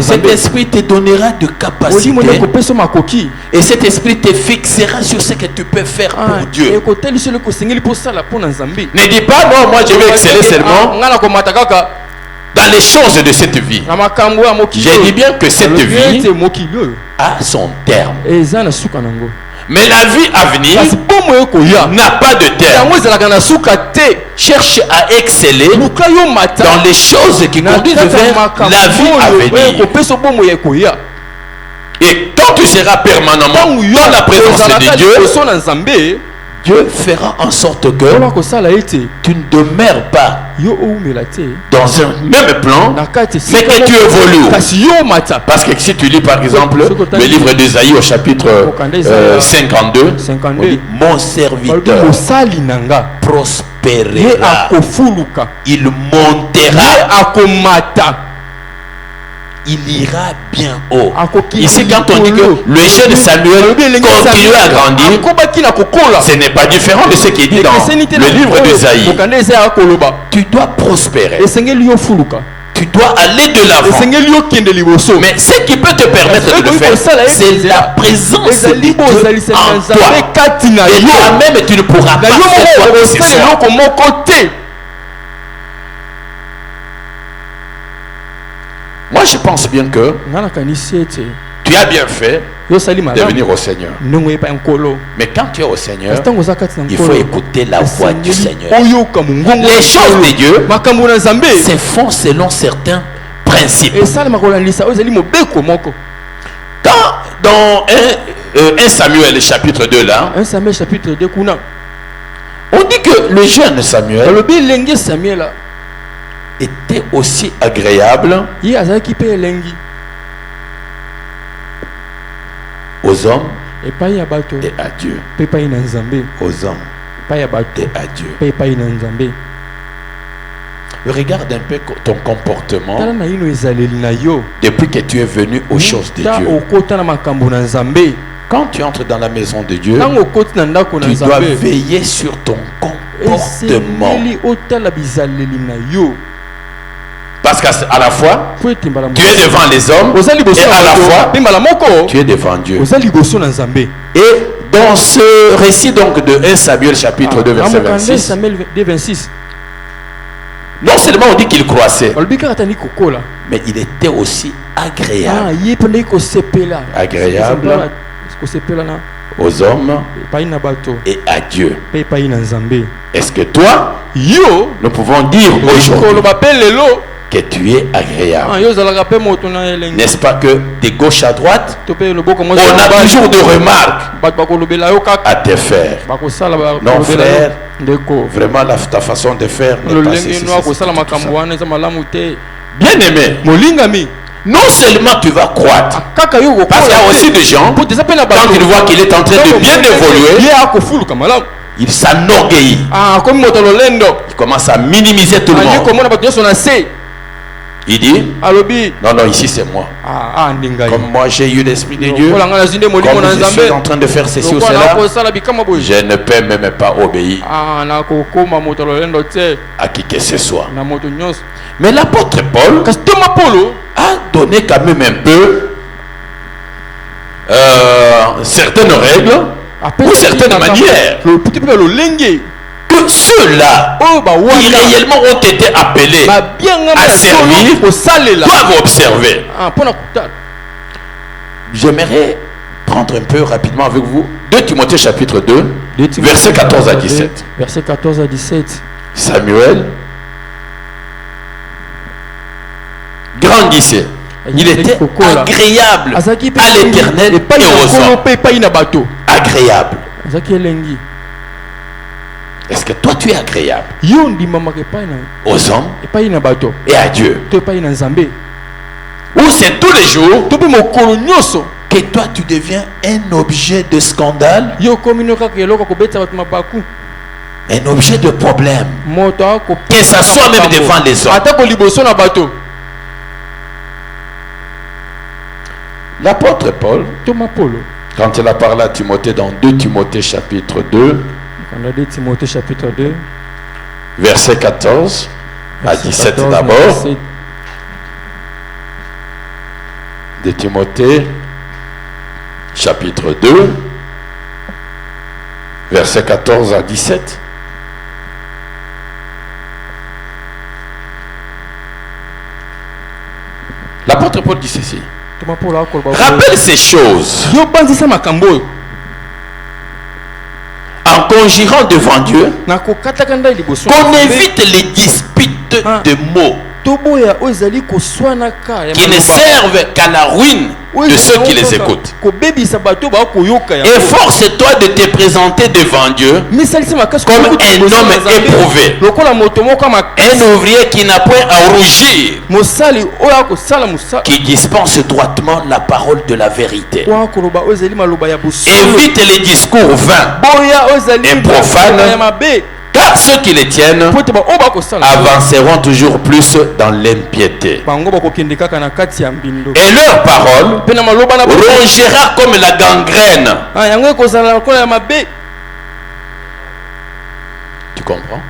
cet esprit te donnera de capacités et cet esprit te fixera sur ce que tu peux faire pour Dieu. Ne dis pas non, moi je vais exceller seulement dans les choses de cette vie. Je dis bien que cette vie a son terme. Mais la vie à venir n'a pas de terme. Cherche à exceller dans les choses qui conduisent vers la vie à venir. Et quand tu seras permanemment dans la présence de Dieu, Dieu fera en sorte que tu ne demeures pas dans un même plan, mais que tu évolues. Parce que si tu lis par exemple le livre d'Ésaïe au chapitre 52, on dit, mon serviteur prospérera, il montera, il ira bien haut. Ici, quand on dit que le jeune Samuel continue à grandir, ce n'est pas différent de ce qui est dit dans le livre d'Ésaïe. Tu dois prospérer. Tu dois aller de l'avant. Mais ce qui peut te permettre de le faire, c'est la présence de Dieu en toi. Et toi-même, tu ne pourras pas faire quoi que ce soit. Moi, je pense bien que tu as bien fait de venir au Seigneur. Mais quand tu es au Seigneur, il faut écouter la voix du Seigneur. Les choses de Dieu se font selon certains principes. Dans 1 Samuel chapitre 2 là, on dit que le jeune Samuel était aussi agréable aux hommes et à Dieu. Aux hommes et à Dieu. Regarde un peu ton comportement depuis que tu es venu aux choses de Dieu. Quand tu entres dans la maison de Dieu, tu dois veiller sur ton comportement. Parce qu'à la fois, tu es devant les hommes et à la fois, tu es devant Dieu. Et dans ce récit donc de 1 Samuel chapitre 2 verset 26, non seulement on dit qu'il croissait, mais il était aussi agréable. Agréable aux hommes et à Dieu. Est-ce que toi, nous pouvons dire aujourd'hui que tu es agréable? N'est-ce pas que de gauche à droite, on a toujours des remarques à te faire? Non frère, vraiment ta façon de faire n'est pas ceci. Bien aimé, non seulement tu vas croître, parce qu'il y a aussi des gens, quand ils voient qu'il est en train de bien évoluer, il s'enorgueillit. Il commence à minimiser tout le monde. Il dit, non, ici c'est moi. Comme moi j'ai eu l'Esprit de Dieu, comme je suis en train de faire ceci ou cela, je ne peux même pas obéir à qui que ce soit. Mais l'apôtre Paul a donné quand même un peu certaines règles ou certaines manières que ceux-là qui réellement ont été appelés à servir doivent observer. J'aimerais prendre un peu rapidement avec vous 2 Timothée chapitre 2 versets 14 à 17. Verset 14 à 17. Samuel grandissait. Il était agréable à l'Éternel et aux hommes. Agréable. Est-ce que toi tu es agréable aux hommes et à Dieu? Ou c'est tous les jours que toi tu deviens un objet de scandale, un objet de problème, que ça soit même devant les hommes? L'apôtre Paul, quand il a parlé à Timothée dans 2 Timothée chapitre 2, verset 14 à 17 d'abord, de Timothée chapitre 2, verset 14 à 17. L'apôtre Paul dit ceci: rappelle ces choses en conjurant devant Dieu qu'on évite les disputes de mots qui ne servent qu'à la ruine de ceux qui les écoutent. Efforce-toi de te présenter devant Dieu comme un homme éprouvé, un ouvrier qui n'a point à rougir, qui dispense droitement la parole de la vérité. Évite les discours vains et profanes, car ceux qui les tiennent avanceront toujours plus dans l'impiété. Et leur parole rongera comme la gangrène. Tu comprends?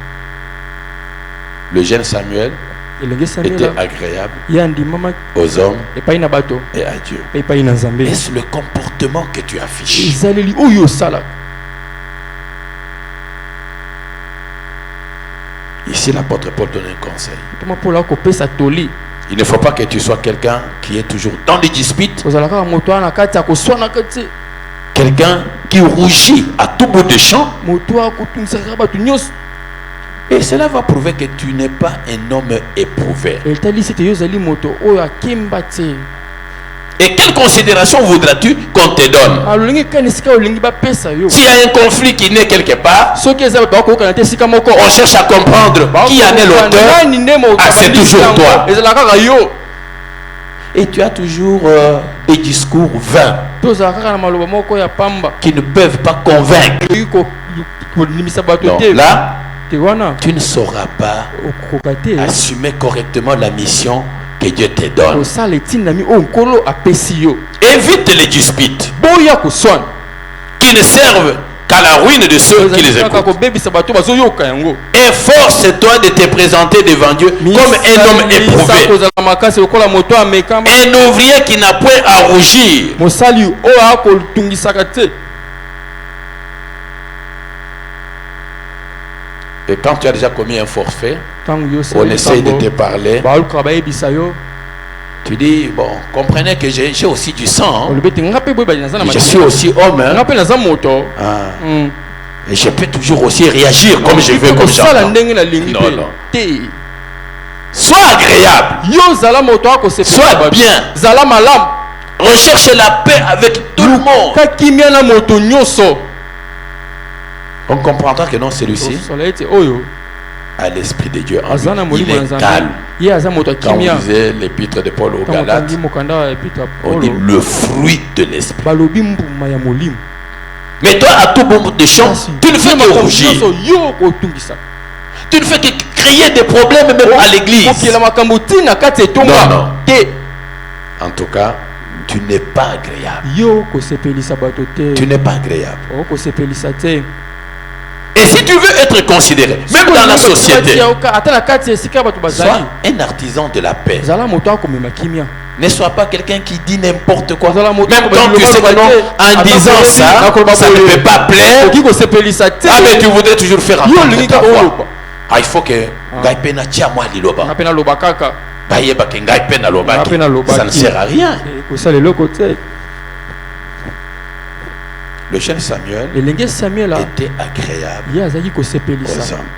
Le jeune Samuel était agréable aux hommes et à Dieu. Est-ce le comportement que tu affiches? Ici, l'apôtre Paul donne un conseil. Il ne faut pas que tu sois quelqu'un qui est toujours dans les disputes, quelqu'un qui rougit à tout bout de champ. Et cela va prouver que tu n'es pas un homme éprouvé. Et quelle considération voudras-tu qu'on te donne? S'il y a un conflit qui naît quelque part, on cherche à comprendre qui en est l'auteur. Ah, c'est toujours toi. Et tu as toujours des discours vains qui ne peuvent pas convaincre. Donc là, tu ne sauras pas assumer correctement la mission que Dieu te donne. Évite les disputes qui ne servent qu'à la ruine de ceux qui les écoutent. Efforce-toi de te présenter devant Dieu comme un homme éprouvé, un ouvrier qui n'a point à rougir. Et quand tu as déjà commis un forfait, on essaye de te parler. Tu dis, bon, comprenez que j'ai aussi du sang. Je suis aussi homme. Et je peux toujours aussi réagir comme je veux, comme j'entends. Non. Sois agréable. Sois bien. Recherche la paix avec tout le monde. On comprendra que non, celui-ci à l'Esprit de Dieu en lui. Il est calme. Quand on lisait l'épître de Paul aux Galates, on dit le fruit de l'Esprit. Mais toi, à tout bout de champ, tu ne fais que rougir. Tu ne fais que créer des problèmes même à l'église. Non. En tout cas, tu n'es pas agréable. Tu n'es pas agréable. Et si tu veux être considéré, même dans la société, sois un artisan de la paix. Ne sois pas quelqu'un qui dit n'importe quoi. Même quand tu sais que non, en disant ça ne peut pas plaire. Ah, mais tu voudrais toujours faire entendre ta voix. Ah, il faut que ça ne sert à rien. Le jeune Samuel était agréable aux hommes.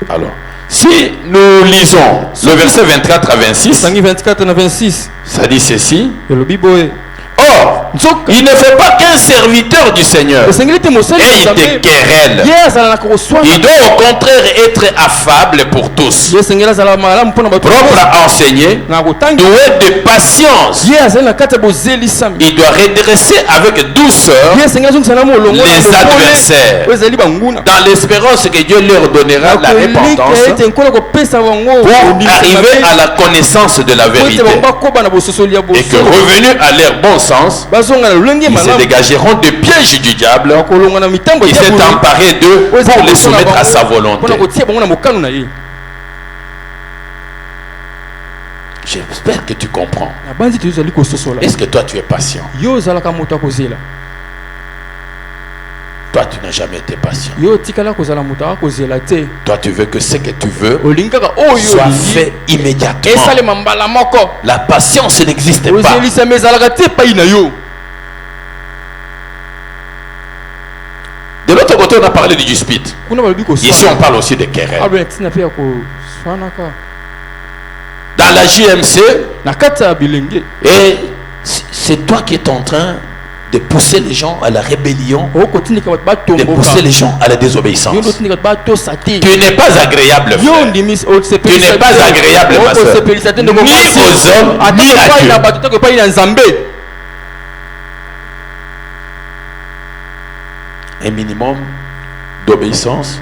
Alors, si nous lisons le verset 24 à 26, ça dit ceci. Or, il ne faut pas qu'un serviteur du Seigneur ait des querelles. Il doit au contraire être affable pour tous, propre à enseigner, doué de patience. Il doit redresser avec douceur les adversaires, dans l'espérance que Dieu leur donnera la repentance pour arriver à la connaissance de la vérité, et que revenus à leur bon sens, ils se dégageront des pièges du diable. Il s'est emparé d'eux pour les soumettre à sa volonté. J'espère que tu comprends. Est-ce que toi tu es patient? Toi tu n'as jamais été patient. Toi tu veux que ce que tu veux soit fait immédiatement. La patience n'existe pas. De l'autre côté on a parlé de dispute. Ici on parle aussi de querelle. Dans la JMC, et c'est toi qui es en train de pousser les gens à la rébellion, de pousser les gens à la désobéissance. Tu n'es pas agréable, frère. Tu n'es pas agréable, ma soeur. Ni aux hommes, ni à Dieu. Un minimum d'obéissance,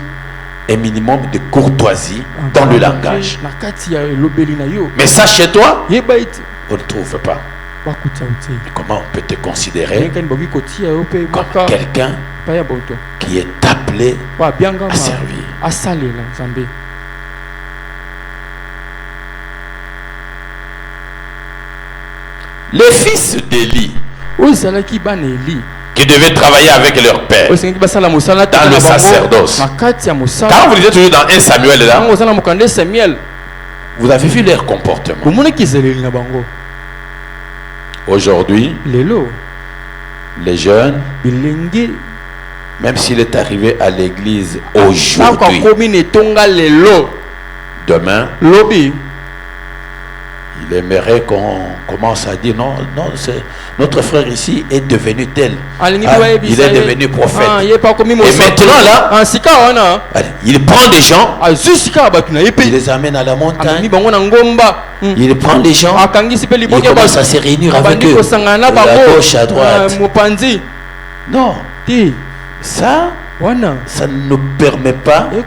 un minimum de courtoisie dans le langage. Mais ça, chez toi, on ne trouve pas. Comment on peut te considérer comme quelqu'un qui est appelé à servir? Les fils d'Élie qui devaient travailler avec leur père dans le sacerdoce. Quand vous lisez toujours dans 1 Samuel là, vous avez vu leur comportement. Aujourd'hui, les jeunes, même s'il est arrivé à l'église aujourd'hui, demain, Il aimerait qu'on commence à dire non, notre frère ici est devenu tel. Il est devenu prophète. Et maintenant là, il prend des gens, il les amène à la montagne, il prend des gens, il commence à se réunir avec eux, à gauche, à droite. Non, ça ne nous permet pas de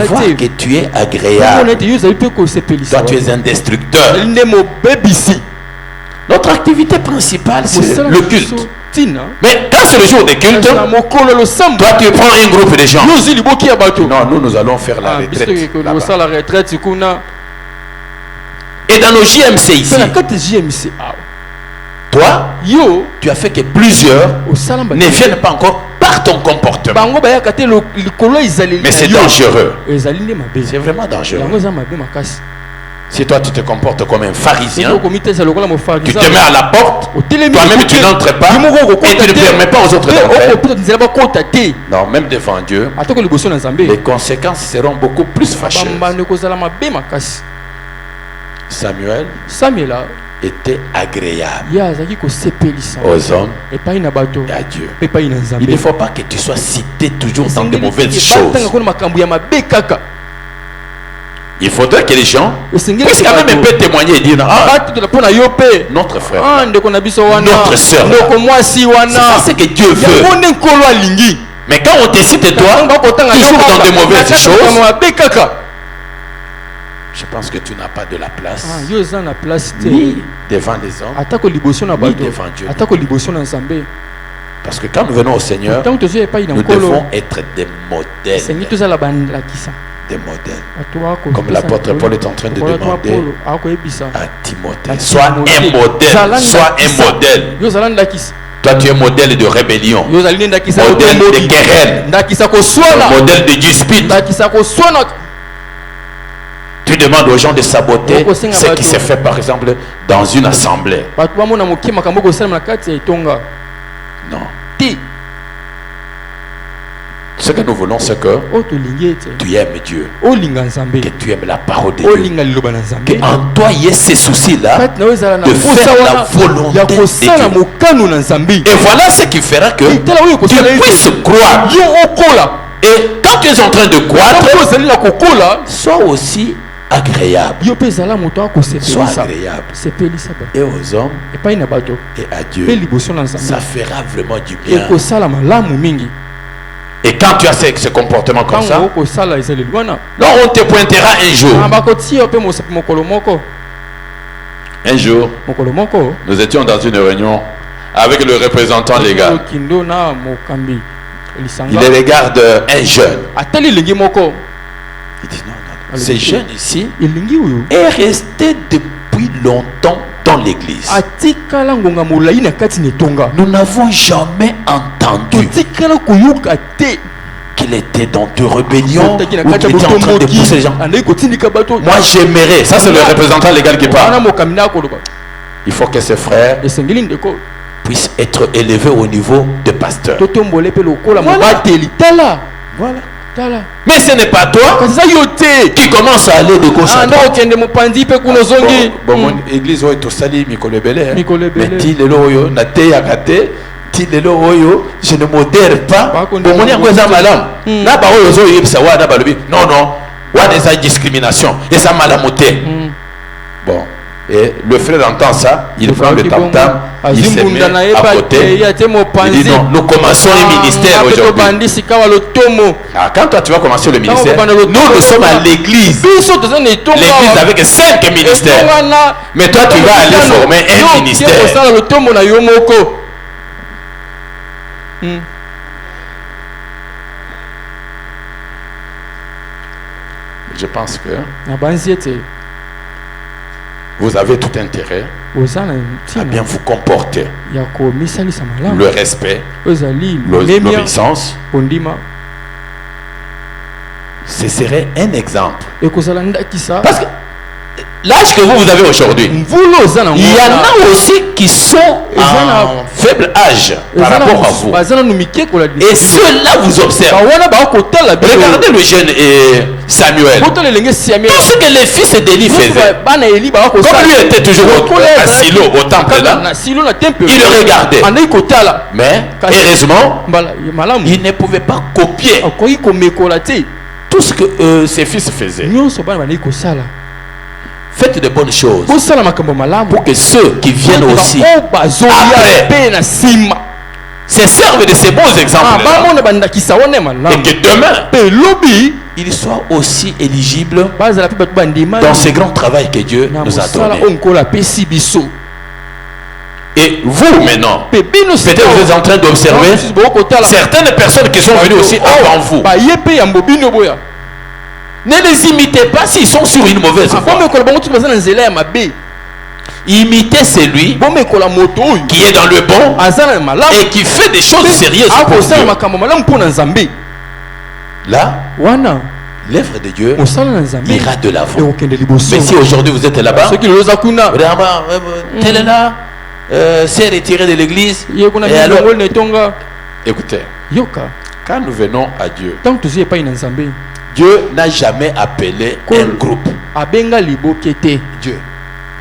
voir que tu es agréable. Toi, tu es un destructeur. Notre activité principale, c'est le culte. Mais quand c'est le jour des cultes, toi, tu prends un groupe de gens. Non, nous allons faire la retraite. Et dans nos JMC ici, toi, tu as fait que plusieurs ne viennent pas encore par ton comportement. Mais c'est dangereux. C'est vraiment dangereux. Si toi tu te comportes comme un pharisien, tu te mets à la porte, toi-même tu n'entres pas et tu ne permets pas aux autres d'entrer. Non, même devant Dieu, les conséquences seront beaucoup plus fâcheuses. Samuel était agréable aux hommes et à Dieu. Il ne faut pas que tu sois cité toujours dans de mauvaises choses. Il faudrait que les gens puissent quand même un peu témoigner et dire notre frère, notre soeur, c'est ce que Dieu veut. Mais quand on te cite toi, toujours dans de mauvaises choses, je pense que tu n'as pas de la place ni devant les hommes, ni devant Dieu. Parce que quand nous venons au Seigneur, nous devons être des modèles. Des modèles. Comme l'apôtre Paul est en train de demander à Timothée. Sois un modèle. Sois un modèle. Toi, tu es modèle de rébellion, modèle de querelle, modèle de dispute. Tu demandes aux gens de saboter ce qui se fait par exemple dans une assemblée. Non. Ce que nous voulons, c'est que tu aimes Dieu, que tu aimes la parole de Dieu, qu'en toi il y ait ces soucis-là de faire la volonté de Dieu. Et voilà ce qui fera que tu puisses croire. Et quand tu es en train de croître, sois aussi agréable. Sois agréable. Et aux hommes et à Dieu. Ça fera vraiment du bien. Et quand tu as ce comportement comme ça, non, on te pointera un jour. Un jour, nous étions dans une réunion avec le représentant légal. Il regarde un jeune. Il dit non, ce jeune ici est resté depuis longtemps dans l'église. Nous n'avons jamais entendu qu'il était dans de rébellion ou qu'il était en train de pousser les gens. Moi j'aimerais, ça c'est le représentant légal qui parle, il faut que ses frères puissent être élevés au niveau de pasteur. Voilà. Mais ce n'est pas toi qui commence à aller de gauche à droite. Bon, l'église est au sali mikolebele. Mais je ne modère pas. Non, non. Discrimination. Et ça malamoté. Bon. Et le frère entend ça, il prend le tam-tam, il se met à côté, il dit non, nous commençons le ministère aujourd'hui. Quand toi tu vas commencer le ministère, nous sommes à l'église. L'église avec 5 ministères. Mais toi tu vas aller former un ministère. Je pense que vous avez tout intérêt à bien vous comporter. Le respect, l'obéissance, ce serait un exemple. Parce que l'âge que vous avez aujourd'hui, il y en a aussi qui sont en faible âge par rapport à vous. Et ceux-là vous observent. Regardez le jeune Samuel. Tout ce que les fils d'Élie faisaient, comme lui était toujours à Silo, au temple là, il le regardait. Mais heureusement, il ne pouvait pas copier tout ce que ses fils faisaient. Faites de bonnes choses pour que ceux qui viennent aussi après se servent de ces bons exemples et que demain ils soient aussi éligibles dans ce grand travail que Dieu nous a donné. Et vous maintenant, peut-être vous êtes en train d'observer certaines personnes qui sont venues aussi avant vous. Ne les imitez pas s'ils sont sur une mauvaise voie. Imitez celui qui est dans le bon et qui fait des choses sérieuses pour Dieu. Là, l'œuvre de Dieu ira de l'avant. Mais si aujourd'hui vous êtes là-bas, tel est là, s'est retiré de l'église. Et alors, écoutez, quand nous venons à Dieu, Dieu n'a jamais appelé un groupe. Dieu.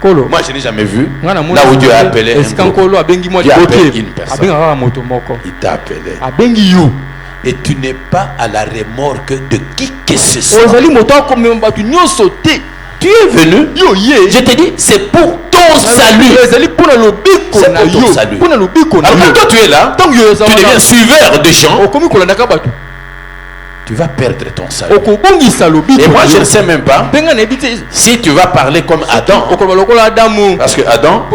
Moi, je n'ai jamais vu là où Dieu a appelé un groupe. Dieu appelle une personne. Il t'a appelé. Et tu n'es pas à la remorque de qui que ce soit. Tu es venu. Je te dis, c'est pour ton salut. C'est pour ton salut. Alors quand toi tu es là, tu deviens suiveur de gens. Tu vas perdre ton salut. Et moi je ne sais même pas si tu vas parler comme Adam. Parce que Adam,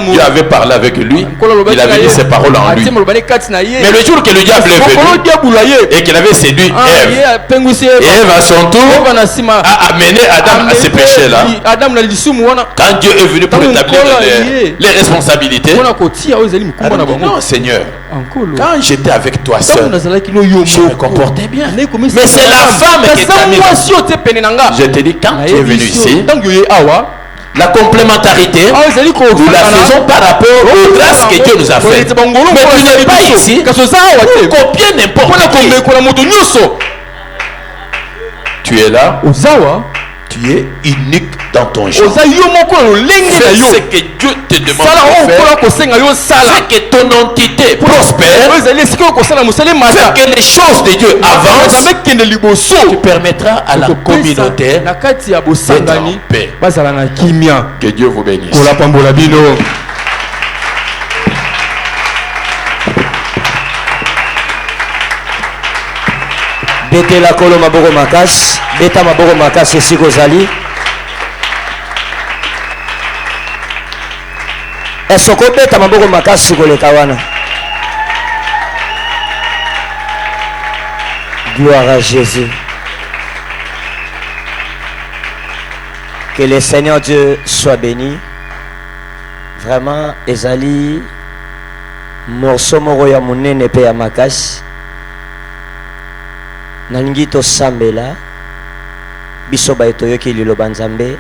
Dieu avait parlé avec lui. Il avait dit ses paroles en lui. Mais le jour que le diable est venu et qu'il avait séduit Ève, et Ève à son tour a amené Adam à ces péchés là. Quand Dieu est venu pour établir les responsabilités, Adam dit, non Seigneur, quand j'étais avec toi seul, je me comportais bien. Mais c'est la femme qui t'a mis. Je te dis, quand tu es venu ici, la complémentarité, nous la faisons par rapport aux grâces que Dieu nous a faites. Mais tu n'es pas ici pour copier n'importe qui. Tu es là, tu es unique dans ton genre. Fais ce que Dieu te demande de faire. Fais que ton entité prospère. Fais que les choses de Dieu avancent. Tu permettras à la communauté d'être en paix. Que Dieu vous bénisse. Bete la kolo maboko makas, beta maboko makas esiko zali. Esoko beta maboko makas siko le kawana. Gloire à Jésus. Que le Seigneur Dieu soit béni. Vraiment, ezali morceau moko ya monene pe ya makasi. Nalingi to sambela biso ba etoyoki liloba nzambe.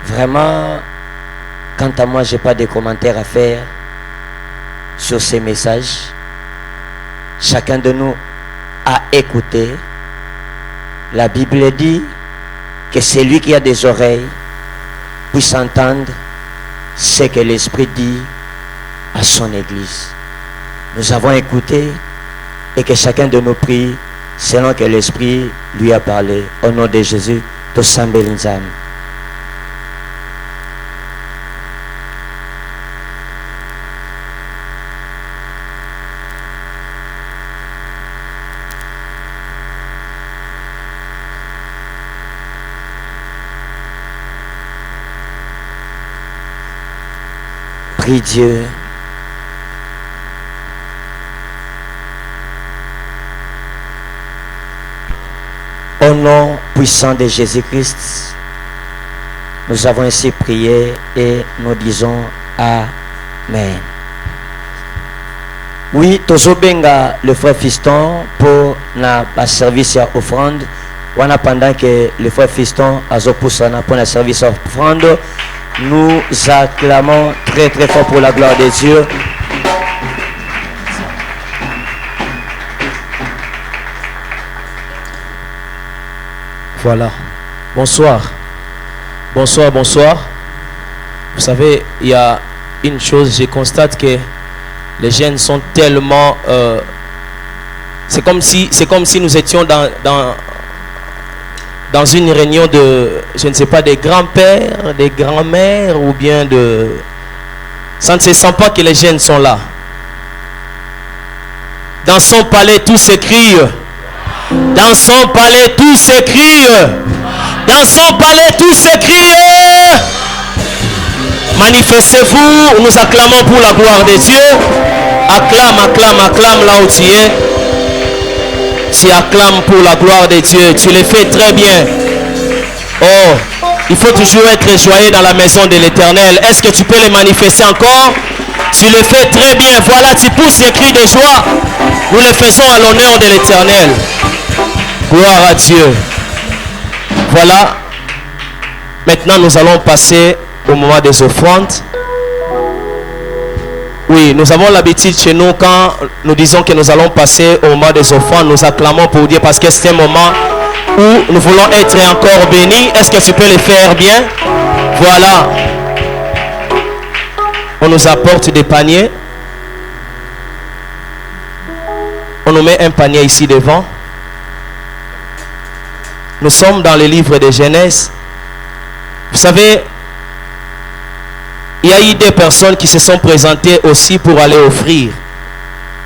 Vraiment, quant à moi, j'ai pas de commentaires à faire sur ces messages. Chacun de nous a écouté. La Bible dit que celui qui a des oreilles puisse entendre ce que l'Esprit dit à son Église. Nous avons écouté et que chacun de nous prie selon que l'Esprit lui a parlé. Au nom de Jésus, Tosambe Linzam. Prie Dieu. Au nom puissant de Jésus-Christ, nous avons ainsi prié et nous disons Amen. Oui, tozobenga le frère Fiston pour na service à offrande Wana pendant que le frère Fiston Azopoussana pour le service offrande, nous acclamons très très fort pour la gloire de Dieu. Voilà. Bonsoir. Bonsoir, bonsoir. Vous savez, il y a une chose, je constate que les jeunes sont tellement... c'est comme si nous étions dans une réunion de, je ne sais pas, des grands-pères, des grands-mères ou bien de... Ça ne se sent pas que les jeunes sont là. Dans son palais, tout s'écrit. Dans son palais, tout s'écrit. Dans son palais, tout s'écrit. Manifestez-vous, nous acclamons pour la gloire de Dieu. Acclame, acclame, acclame là où tu es. Tu acclames pour la gloire de Dieu. Tu le fais très bien. Oh, il faut toujours être joyeux dans la maison de l'Éternel. Est-ce que tu peux le manifester encore? Tu le fais très bien. Voilà, tu pousses des cris de joie. Nous le faisons à l'honneur de l'Éternel. Gloire à Dieu. Voilà. Maintenant, nous allons passer au moment des offrandes. Oui, nous avons l'habitude chez nous, quand nous disons que nous allons passer au moment des offrandes, nous acclamons pour dire, parce que c'est un moment où nous voulons être encore bénis. Est-ce que tu peux le faire bien? Voilà. On nous apporte des paniers. On nous met un panier ici devant. Nous sommes dans le livre de Genèse. Vous savez, il y a eu des personnes qui se sont présentées aussi pour aller offrir.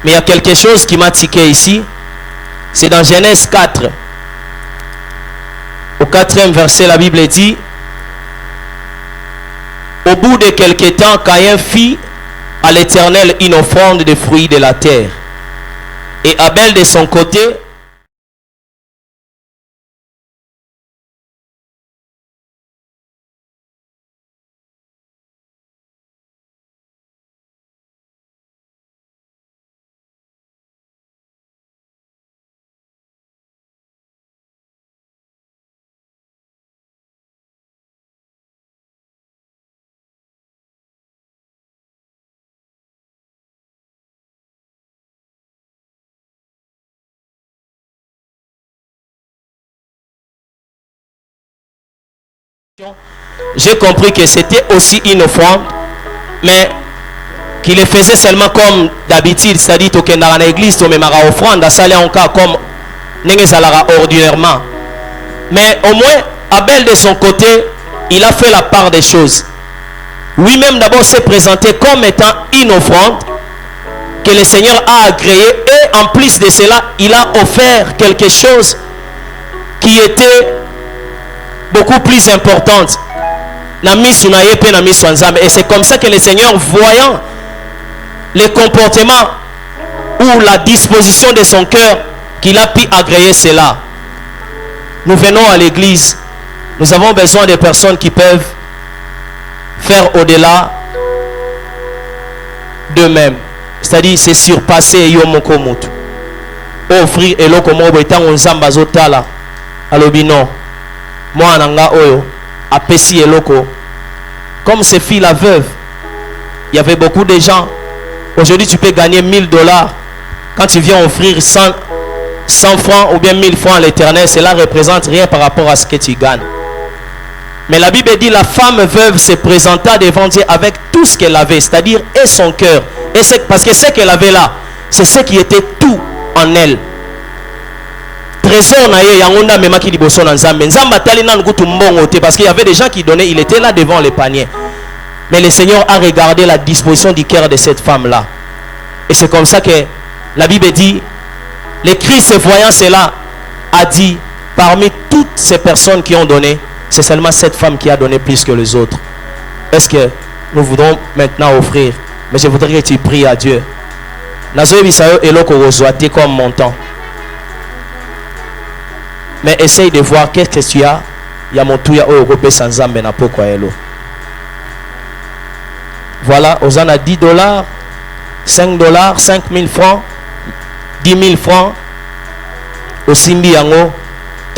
Mais il y a quelque chose qui m'a tiqué ici. C'est dans Genèse 4. Au 4e verset, la Bible dit: au bout de quelque temps, Caïn fit à l'Éternel une offrande de fruits de la terre. Et Abel de son côté j'ai compris que c'était aussi une offrande, mais qu'il le faisait seulement comme d'habitude, c'est-à-dire que dans l'église, tu mets une offrande, ça allait encore comme ordinairement. Mais au moins, Abel de son côté, il a fait la part des choses. Lui-même d'abord s'est présenté comme étant une offrande que le Seigneur a agréée, et en plus de cela, il a offert quelque chose qui était beaucoup plus importante. Et c'est comme ça que le Seigneur, voyant le comportement ou la disposition de son cœur, qu'il a pu agréer cela. Nous venons à l'église, nous avons besoin de personnes qui peuvent faire au-delà d'eux-mêmes, c'est-à-dire se surpasser yomokomutu, offrir elokomo betango nzamba zotala alobino moi nanga oyo apesi eloko. Comme se fit la veuve, il y avait beaucoup de gens. Aujourd'hui tu peux gagner $1000 quand tu viens offrir 100 francs ou bien 1000 francs à l'Éternel. Cela représente rien par rapport à ce que tu gagnes. Mais la Bible dit, la femme veuve se présenta devant Dieu avec tout ce qu'elle avait, c'est-à-dire et son cœur, et parce que ce qu'elle avait là, c'est ce qui était tout en elle. Trésor na ye yangonda memaki liboso na nzambe nzamba tali na ngutu mbongo te, parce qu'il y avait des gens qui donnaient, il était là devant les paniers. Mais le Seigneur a regardé la disposition du cœur de cette femme là, et c'est comme ça que la Bible dit, le Christ voyant cela a dit, parmi toutes ces personnes qui ont donné, c'est seulement cette femme qui a donné plus que les autres. Est-ce que nous voudrons maintenant offrir? Mais je voudrais que tu pries à Dieu. Comme montant. Mais essaye de voir qu'est-ce que tu as. Voilà, aux en a $10, $5, 5000 francs, 10 000 francs. Au Simbi Yango,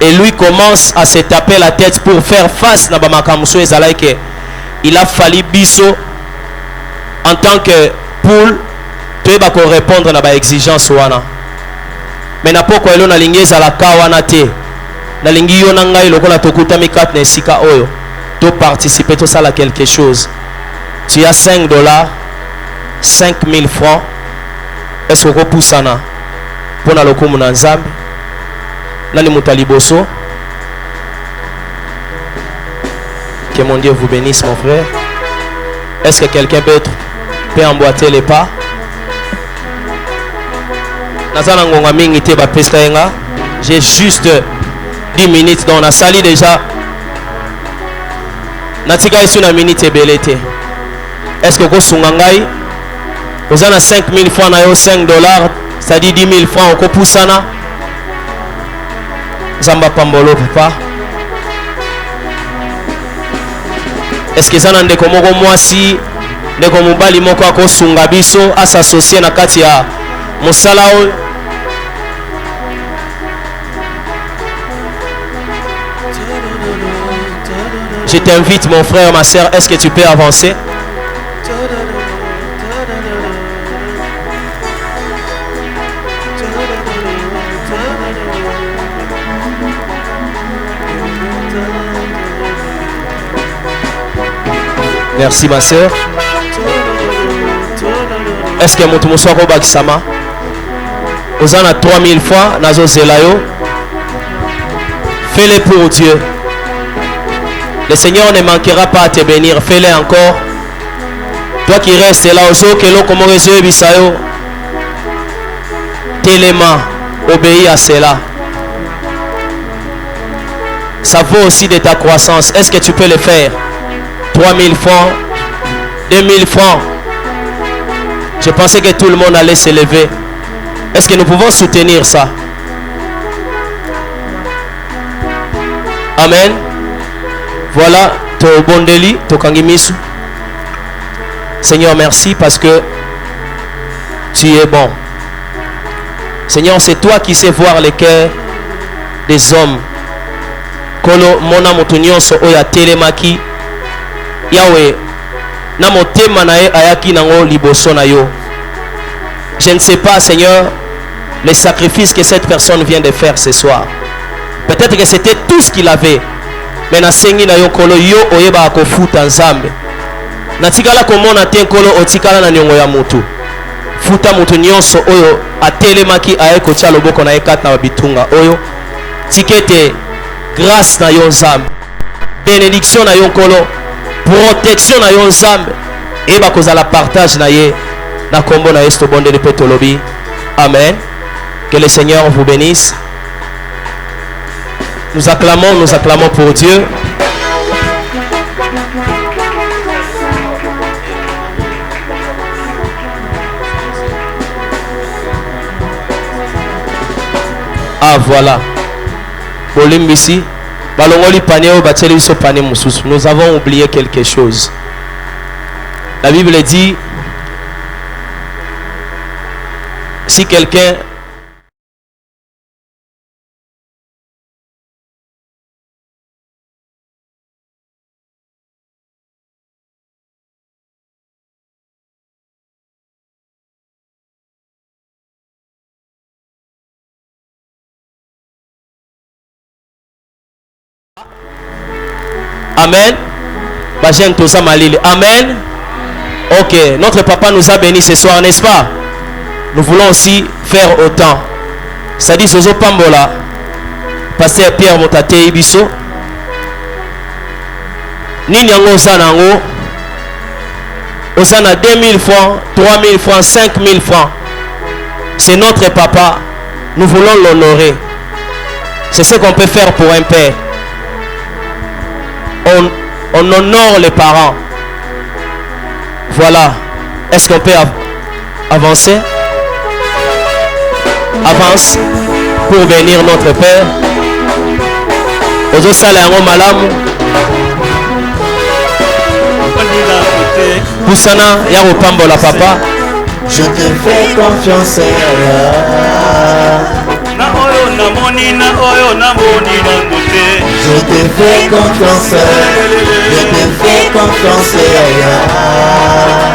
Et lui commence à se taper la tête pour faire face à Bamakamuso Ezalaike. Il a fallu biso en tant que poule tu vas répondre à l'exigence wana. Mais na poko elo na lingi ezala kawana te. Na lingi yo na ngai lokola tokuta mikat na esika oyo. To participer to sala quelque chose. Tu as $5, 5000 francs. Est-ce que vous sana pour na lokumu na nzambe? Nani mutaliboso? Que mon Dieu vous bénisse, mon frère. Est-ce que quelqu'un peut emboîter les pas? J'ai juste 10 minutes dans la salle déjà. Natika ici une minute et belleté. Est-ce que vous avez vous avez 5000 francs, $5, c'est-à-dire 10 000 francs au Kopusana? Zamba Pambolo, papa. Est-ce que ça n'a pas comme moi si les commumbali moko ako sungabiso à s'associer na kati ya mosala oyo? Je t'invite mon frère, ma soeur, est-ce que tu peux avancer? Merci ma soeur. Est-ce que mon toumousso a bakisama? Vous en avez 3000 fois, nazo zelayo. Fais-le pour Dieu. Le Seigneur ne manquera pas à te bénir. Fais-le encore. Toi qui restes là, ozo que l'on comme réseau bisayo. Téléma, obéis à cela. Ça vaut aussi de ta croissance. Est-ce que tu peux le faire? 3000 francs, 2000 francs. Je pensais que tout le monde allait se lever. Est-ce que nous pouvons soutenir ça? Amen. Voilà, to bondeli, to kangimisu. Seigneur, merci parce que tu es bon. Seigneur, c'est toi qui sais voir les cœurs des hommes. Kolo mona motunyoso oya telemaki. Yahweh, na motema na ye ayaki nango liboso na yo. Je ne sais pas, Seigneur, les sacrifices que cette personne vient de faire ce soir. Peut-être que c'était tout ce qu'il avait. Mais na sengi na yo kolo yo oyeba ko futa nzambe. Na tikala komona te kolo otikala na nyongo ya mutu. Futa mutu nyonso oyo atelemaki ayeko tia loboko na ekat na bitunga oyo. Tikete grâce na yo nzambe. Bénédiction na yo kolo. Protection na yo nzambe. Eba kozala partage na ye. Na kombo na esto bonde de petolobi. Amen. Que le Seigneur vous bénisse. Nous acclamons pour Dieu. Ah voilà. Bolimbisi. Nous avons oublié quelque chose. La Bible dit, si quelqu'un Amen. Amen. Ok, notre papa nous a bénis ce soir, n'est-ce pas? Nous voulons aussi faire autant. C'est-à-dire, Sozo Pambola, Pasteur Pierre Motate Ibiso, Ninyango Zanango, Osana 2000 francs, 3000 francs, 5000 francs. C'est notre papa. Nous voulons l'honorer. C'est ce qu'on peut faire pour un père. On honore les parents. Voilà. Est-ce qu'on peut avancer? Avance pour bénir notre Père. Ozo salango malamu. Poussana ya opambola papa. Je te fais confiance. monina oyo na monina ngote. Je te fais confiance, je te fais confiance.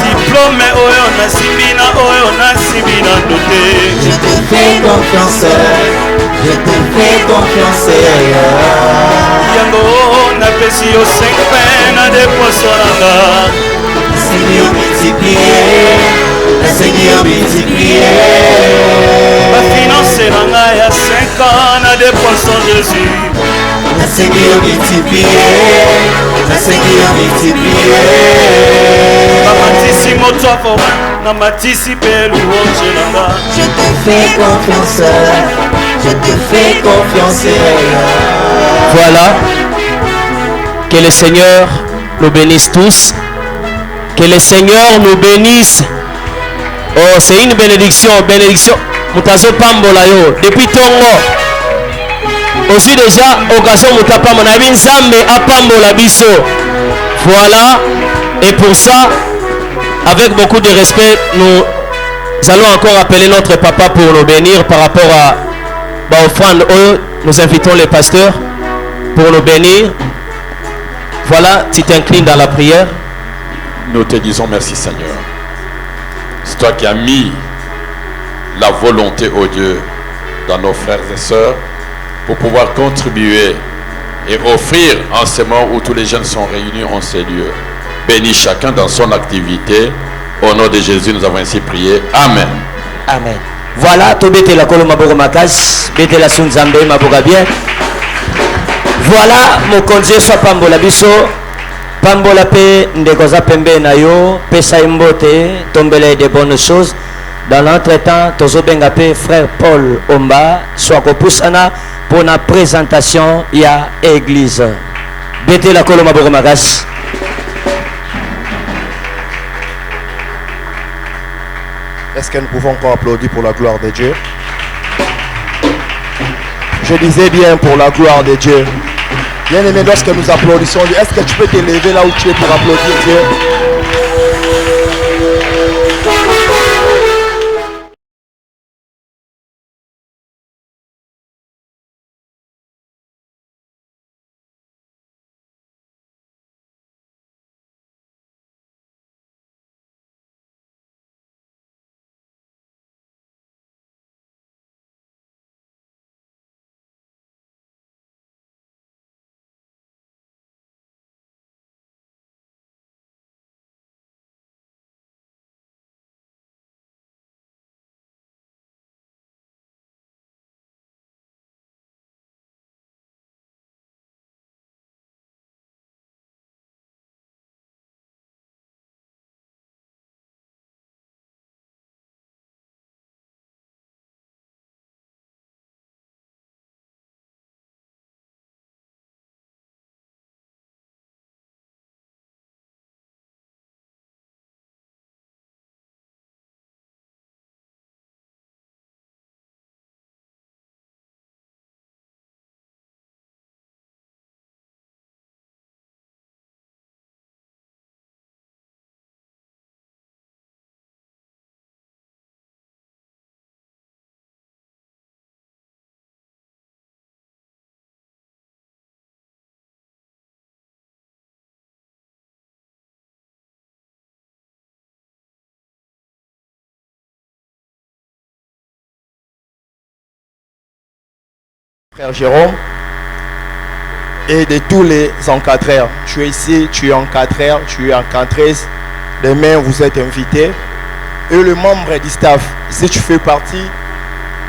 Diplôme oyo na simina oyo na simina ngote. Je te fais confiance, je te fais confiance. Yango na pesi yo 5 pain na de poisonanga. Seigneur multiplié, Seigneur multiplié. Ma finance nanga ya 5 ans na de poissons Jésus. La Seigneur multiplié, la Seigneur multiplié. Namatisi moto afora, namatisi pe louange nanga. Je te fais confiance, je te fais confiance. Voilà. Que le Seigneur nous bénisse tous. Que le Seigneur nous bénisse. Oh, c'est une bénédiction, bénédiction. Mutazo pambola yo. Depuis Tongo. Aussi déjà, occasion mutapa mon ami Nzambe a pambola biso. Voilà. Et pour ça, avec beaucoup de respect, nous allons encore appeler notre papa pour nous bénir par rapport à l'offrande. Nous invitons les pasteurs pour nous bénir. Voilà, tu t'inclines dans la prière. Nous te disons merci Seigneur. C'est toi qui as mis la volonté, oh Dieu, dans nos frères et sœurs pour pouvoir contribuer et offrir en ce moment où tous les jeunes sont réunis en ces lieux. Bénis chacun dans son activité. Au nom de Jésus, nous avons ainsi prié. Amen. Amen. Voilà, to bete la kolo maboko makas, bete la sunzambe maboka bien. Voilà, mon konje soit pambola biso. Pambola pe ndekoza pembe na yo, pesa imbote, tombele de bonnes choses. Dans l'entretemps, tozo benga pe frère Paul Omba, soit kopusana pour la présentation ya église. Bete la kolo maboko makas. Est-ce que nous pouvons encore applaudir pour la gloire de Dieu? Je disais bien pour la gloire de Dieu. Bien aimé, lorsque nous applaudissons Dieu, est-ce que tu peux te lever là où tu es pour applaudir Dieu? Frère Jérôme et de tous les encadreurs. Tu es ici, tu es encadreur, tu es encadreuse. Demain, vous êtes invités. Et le membre du staff, si tu fais partie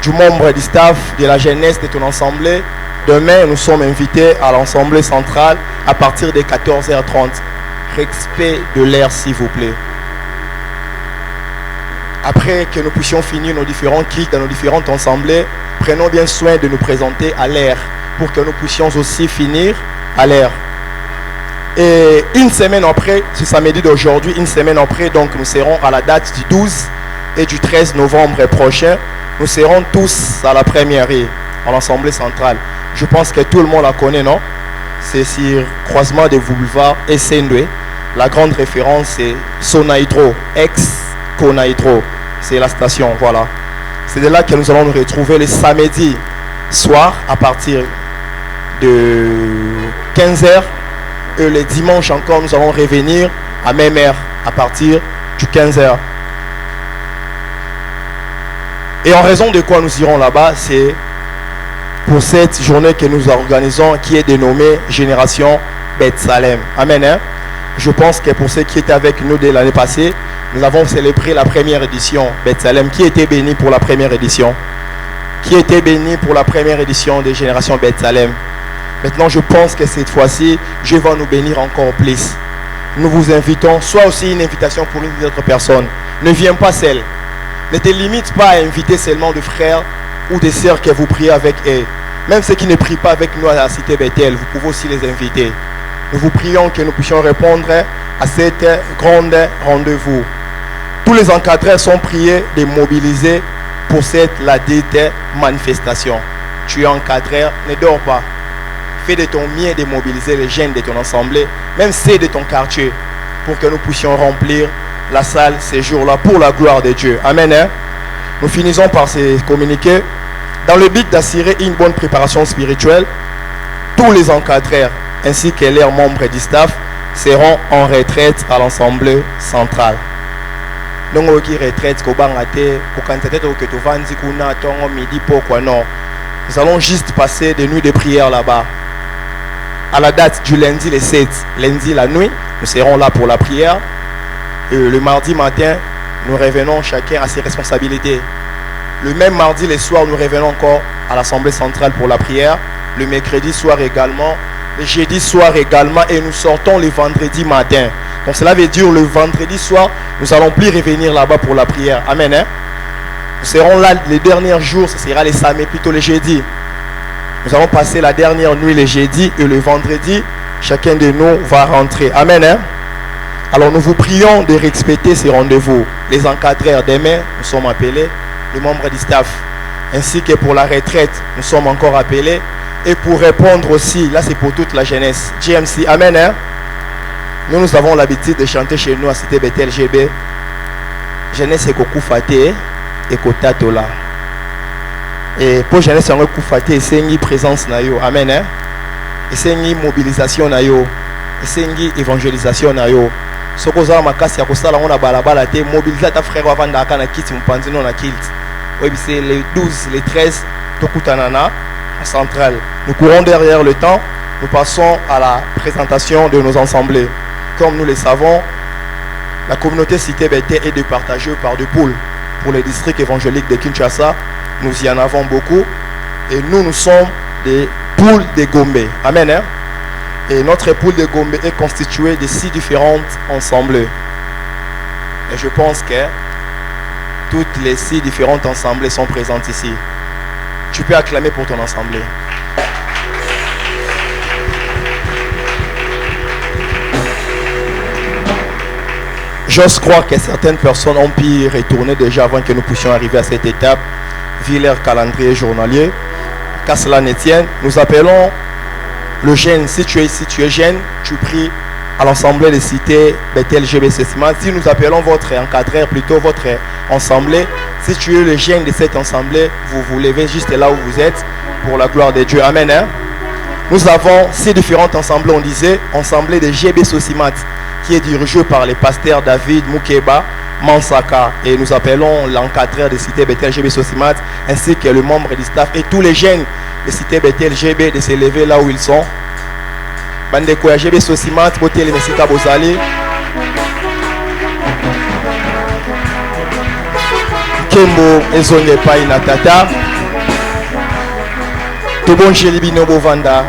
du membre du staff de la jeunesse de ton assemblée, demain, nous sommes invités à l'assemblée centrale à partir de 14h30. Respect de l'air, s'il vous plaît. Après que nous puissions finir nos différents kits dans nos différentes assemblées, prenons bien soin de nous présenter à l'air pour que nous puissions aussi finir à l'air. Et une semaine après, ce samedi d'aujourd'hui, une semaine après, donc nous serons à la date du 12 et du 13 novembre prochain. Nous serons tous à la première en l'Assemblée centrale. Je pense que tout le monde la connaît, non? C'est sur croisement des boulevards et Sendwe. La grande référence c'est Sonaïdro, ex-Conaïdro. C'est la station, voilà. C'est de là que nous allons nous retrouver le samedi soir à partir de 15h. Et les dimanches encore, nous allons revenir à même heure à partir du 15h. Et en raison de quoi nous irons là-bas, c'est pour cette journée que nous organisons qui est dénommée Génération Beth Salem. Amen. Hein? Je pense que pour ceux qui étaient avec nous dès l'année passée, nous avons célébré la première édition Beth Salem. Qui était béni pour la première édition? Qui était béni pour la première édition de Génération Beth Salem? Maintenant, je pense que cette fois-ci, Dieu va nous bénir encore plus. Nous vous invitons, soit aussi une invitation pour une autre personne. Ne viens pas seul. Ne te limite pas à inviter seulement des frères ou des sœurs que vous priez avec eux. Même ceux qui ne prient pas avec nous à la cité Bethel, vous pouvez aussi les inviter. Nous vous prions que nous puissions répondre à cette grande rendez-vous. Tous les encadreurs sont priés de mobiliser pour cette ladite manifestation. Tu es encadreur, ne dors pas. Fais de ton mieux de mobiliser les jeunes de ton assemblée, même ceux de ton quartier, pour que nous puissions remplir la salle ces jours-là pour la gloire de Dieu. Amen. Hein? Nous finissons par ces communiqués. Dans le but d'assurer une bonne préparation spirituelle, tous les encadreurs ainsi que leurs membres du staff seront en retraite à l'Assemblée centrale. Donc, nous allons juste passer des nuits de prière là-bas. À la date du lundi le 7, lundi la nuit, nous serons là pour la prière. Et le mardi matin, nous revenons chacun à ses responsabilités. Le même mardi le soir, nous revenons encore à l'Assemblée centrale pour la prière. Le mercredi soir également. Le jeudi soir également. Et nous sortons le vendredi matin. Donc cela veut dire le vendredi soir, nous allons plus revenir là-bas pour la prière. Amen. Hein? Nous serons là les derniers jours, ce sera les samedis, plutôt les jeudis. Nous allons passer la dernière nuit les jeudis et le vendredi, chacun de nous va rentrer. Amen. Hein? Alors nous vous prions de respecter ces rendez-vous. Les encadreurs demain, nous sommes appelés, les membres du staff, ainsi que pour la retraite, nous sommes encore appelés. Et pour répondre aussi, là c'est pour toute la jeunesse. GMC, amen. Hein? Nous avons l'habitude de chanter chez nous à Cité Bethel GB. Jeunesse et Koku Faté et Kotatola. Et pour jeunesse et Koku Faté, c'est une présence na yo. Amen. Hein? Et c'est une mobilisation na yo. Et c'est une évangélisation na yo. Ce que vous avez makasi ya kosala on a balabala te mobiliser ta frère avant d'akana kiti mpanzi non na kilt. Oui, c'est les 12, les 13 tokutanana en centrale. Nous courons derrière le temps. Nous passons à la présentation de nos assemblées. Comme nous le savons, la communauté Cité Bethel est départagée par deux pôles. Pour les districts évangéliques de Kinshasa, nous y en avons beaucoup. Et nous sommes des poules de Gombe. Amen. Hein? Et notre poule de Gombe est constituée de 6 différentes assemblées. Et je pense que toutes les 6 différentes assemblées sont présentes ici. Tu peux acclamer pour ton assemblée. J'ose croire que certaines personnes ont pu retourner déjà avant que nous puissions arriver à cette étape, vu leur calendrier journalier. Qu'à cela ne tienne, nous appelons le jeune. Si tu es ici, tu es jeune, tu pries à l'Assemblée des cités Bethel GBC. Si nous appelons votre encadreur, plutôt votre assemblée, si tu es le jeune de cette assemblée, vous vous levez juste là où vous êtes pour la gloire de Dieu. Amen. Hein? Nous avons 6 différentes assemblées, on disait, assemblée de GB Sosimat, qui est dirigée par les pasteurs David Moukeba Mansaka. Et nous appelons l'encadreur des cités Bethel GB Sosimat, ainsi que le membre du staff et tous les jeunes des cités Bethel GB de se lever là où ils sont. Bandeko ya GB Sosimat, Botel Mesika Bozali. Kembo Ezonge Pai Natata. Tobon Jelibino Bovanda.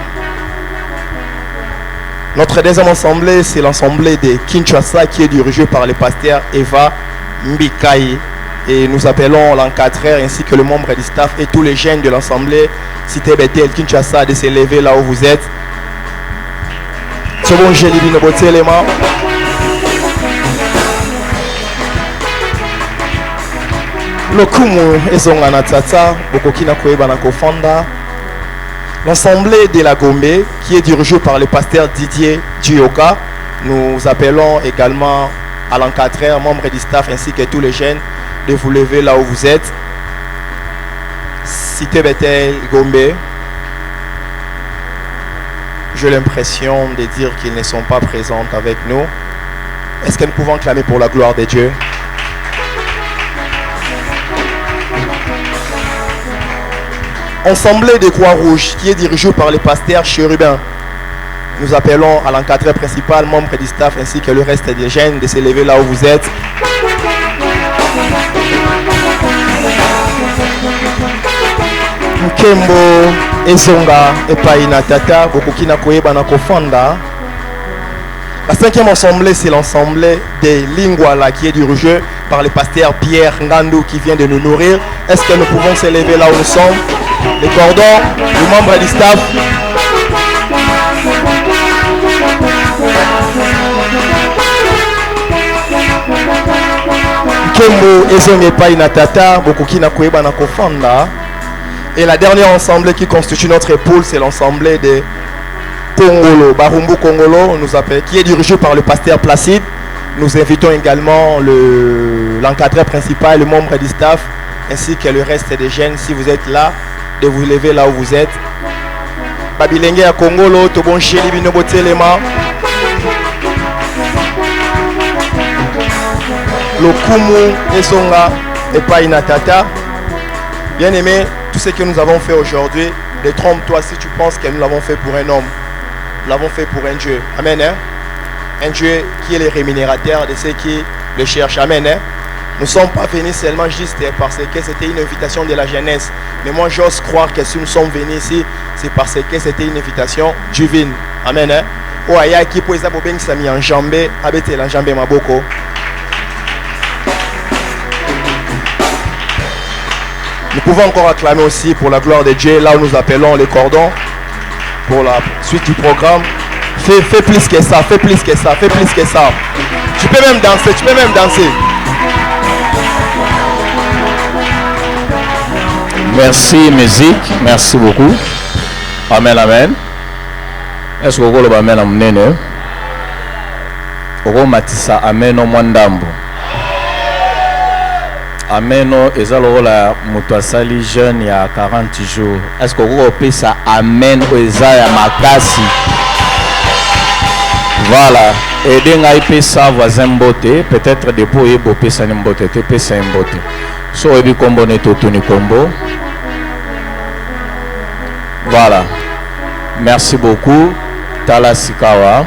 Notre deuxième assemblée, c'est l'assemblée de Kinshasa qui est dirigée par le pasteur Eva Mbikai. Et nous appelons l'encadreur ainsi que le membre du staff et tous les jeunes de l'assemblée Cité Bethel Kinshasa de se lever là où vous êtes. C'est bon, j'ai dit l'élément. Le Kumu Ezongana Tata, Bokokina Koeba Kofanda. L'assemblée de la Gombe, qui est dirigée par le pasteur Didier Dioka. Nous appelons également à l'encadreur, membre du staff ainsi que tous les jeunes de vous lever là où vous êtes. Cité Bethel, Gombe. J'ai l'impression de dire qu'ils ne sont pas présents avec nous. Est-ce que nous pouvons clamer pour la gloire de Dieu? Assemblée des Croix-Rouges qui est dirigée par les pasteurs chérubins. Nous appelons à l'encadreur principal, membre du staff ainsi que le reste des jeunes de s'élever là où vous êtes. Nkembo Ezonga Epaina Tata Bokukina Koeba na Kofanda. La cinquième assemblée, c'est l'assemblée des Lingwala qui est dirigée par le pasteur Pierre Ngandou qui vient de nous nourrir. Est-ce que nous pouvons s'élever là où nous sommes? Les cordons, les membres du staff. Kembo Ezonga Epaina Tata Bokukina Koeba na Kofanda. Et la dernière assemblée qui constitue notre épaule, c'est l'assemblée de Kongolo, Barumbu Kongolo, qui est dirigée par le pasteur Placide. Nous invitons également l'encadreur principal, le membre du staff, ainsi que le reste des jeunes, si vous êtes là, de vous lever là où vous êtes. Babilenge à Kongolo, Tobon Cheli Binobo Telema. Lokumu Esonga Epaina Tata. Bien aimé, tout ce que nous avons fait aujourd'hui, détrompe-toi si tu penses que nous l'avons fait pour un homme. Nous l'avons fait pour un Dieu. Amen. Hein? Un Dieu qui est le rémunérateur de ceux qui le cherchent. Amen. Hein? Nous ne sommes pas venus seulement juste parce que c'était une invitation de la jeunesse. Mais moi, j'ose croire que si nous sommes venus ici, c'est parce que c'était une invitation divine. Amen. Hein? Ouaya qui peut être enjambé, habiter l'enjambé maboko. Nous pouvons encore acclamer aussi pour la gloire de Dieu, là où nous appelons les cordons, pour la suite du programme. Fais plus que ça, fais plus que ça, fais plus que ça. Tu peux même danser, tu peux même danser. Merci, musique, merci beaucoup. Amen, amen. Est-ce que vous voulez amen, amen? Oro matisa amen au mwandambo. Ameno ezalo la mutuasali jeune il y a 40 jours. Est-ce que vous avez ça amen au ezaya makasi? Voilà. Et denga ipe sa voisin beauté, peut-être depuis ebo pesa ni beauté, te pesa ni beauté. So ebi kombo ne totuni kombo. Voilà. Merci beaucoup. Tala Sikawa.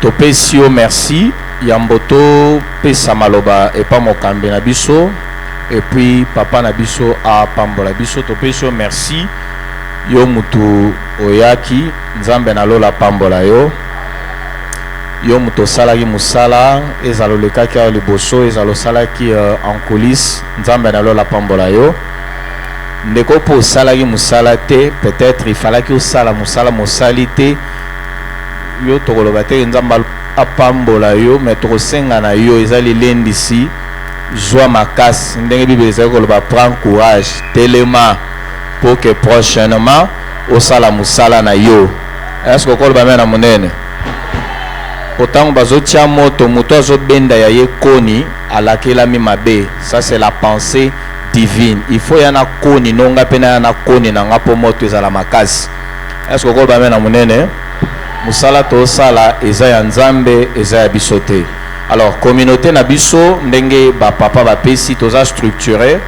Topesio merci. Yamboto pesa maloba et pas mokambe na biso et puis papa na biso a pambola biso topesio merci yo mutu oyaki nzambe na lola pambola yo mutu salaki musala ezalo lekaki a liboso ezalo salaki en coulisses nzambe na lola pambola yo ndeko po salaki musala te peut-être il fallait que osala musala mosalité yo tokoloba te nzamba apambola yo mais tokosenga na yo ezali lendisi joie makasi ndenge bible ezali koloba prends courage telema pour que prochainement osala musala na yo. Est-ce que okoloba mena monene otango bazotia moto moto azobenda ya ye koni alakelami mabe. Ça c'est la pensée divine. Il faut yana koni nonga pena yana koni na ngapo moto ezala makasi. Est-ce que okoloba mena monene musala to sala eza ya nzambe eza ya bisote. Alors communauté na biso ndenge ba papa ba pesi toza structuré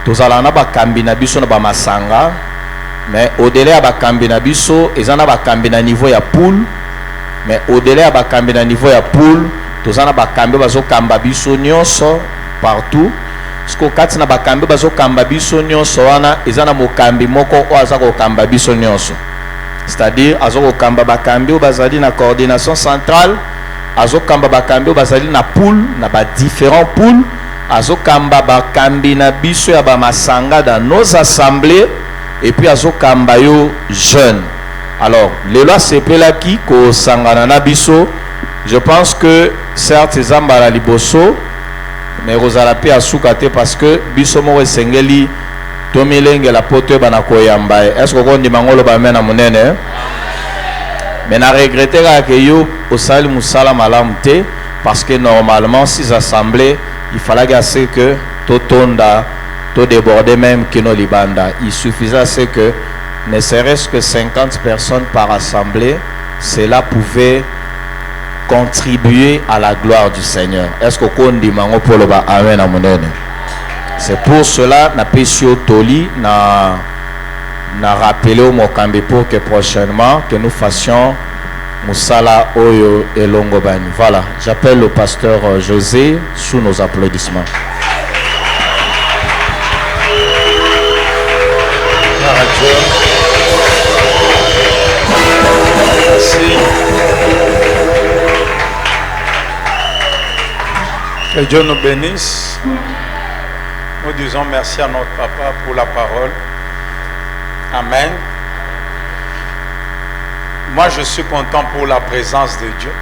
tozala na ba kambi na biso na ba masanga mais au-delà ya ba kambi na biso eza na ba kambi na niveau ya poule mais au-delà ya ba kambi na niveau ya poule toza na ba kambi bazo kamba biso nyonso partout sko kati na ba kambi bazo kamba biso nyonso wana eza na mokambi moko o aza ko kamba biso nyonso. C'est-à-dire azoko kamba bakambi o bazali na coordination centrale, azoko kamba bakambi o bazali na poule na ba différents poules, azoko kamba bakambi na biso ya ba masanga dans nos assemblées et puis azoko kamba yo jeune. Alors les lois sepelaki ko sangana na biso, je pense que certes ezambala liboso mais rozala pe asukate parce que biso mo esengeli tomilenge la pote bana koyamba. Est-ce que on dit mangolo ba mena monene? Mais na regretter que yo osali musala malamte parce que normalement ces assemblées il fallait que totonda, to déborder même Kino Libanda. Il suffisait c'est que ne serait-ce que 50 personnes par assemblée, cela pouvait contribuer à la gloire du Seigneur. Est-ce que qu'on dit mango pour le bas amen à mon ennemi? C'est pour cela na pesio toli na rappelé au Mokambi pour que prochainement que nous fassions Moussala Oyo et Longobani. Voilà, j'appelle le pasteur José sous nos applaudissements. Merci. Que Dieu nous bénisse. Nous disons merci à notre papa pour la parole. Amen. Moi, je suis content pour la présence de Dieu.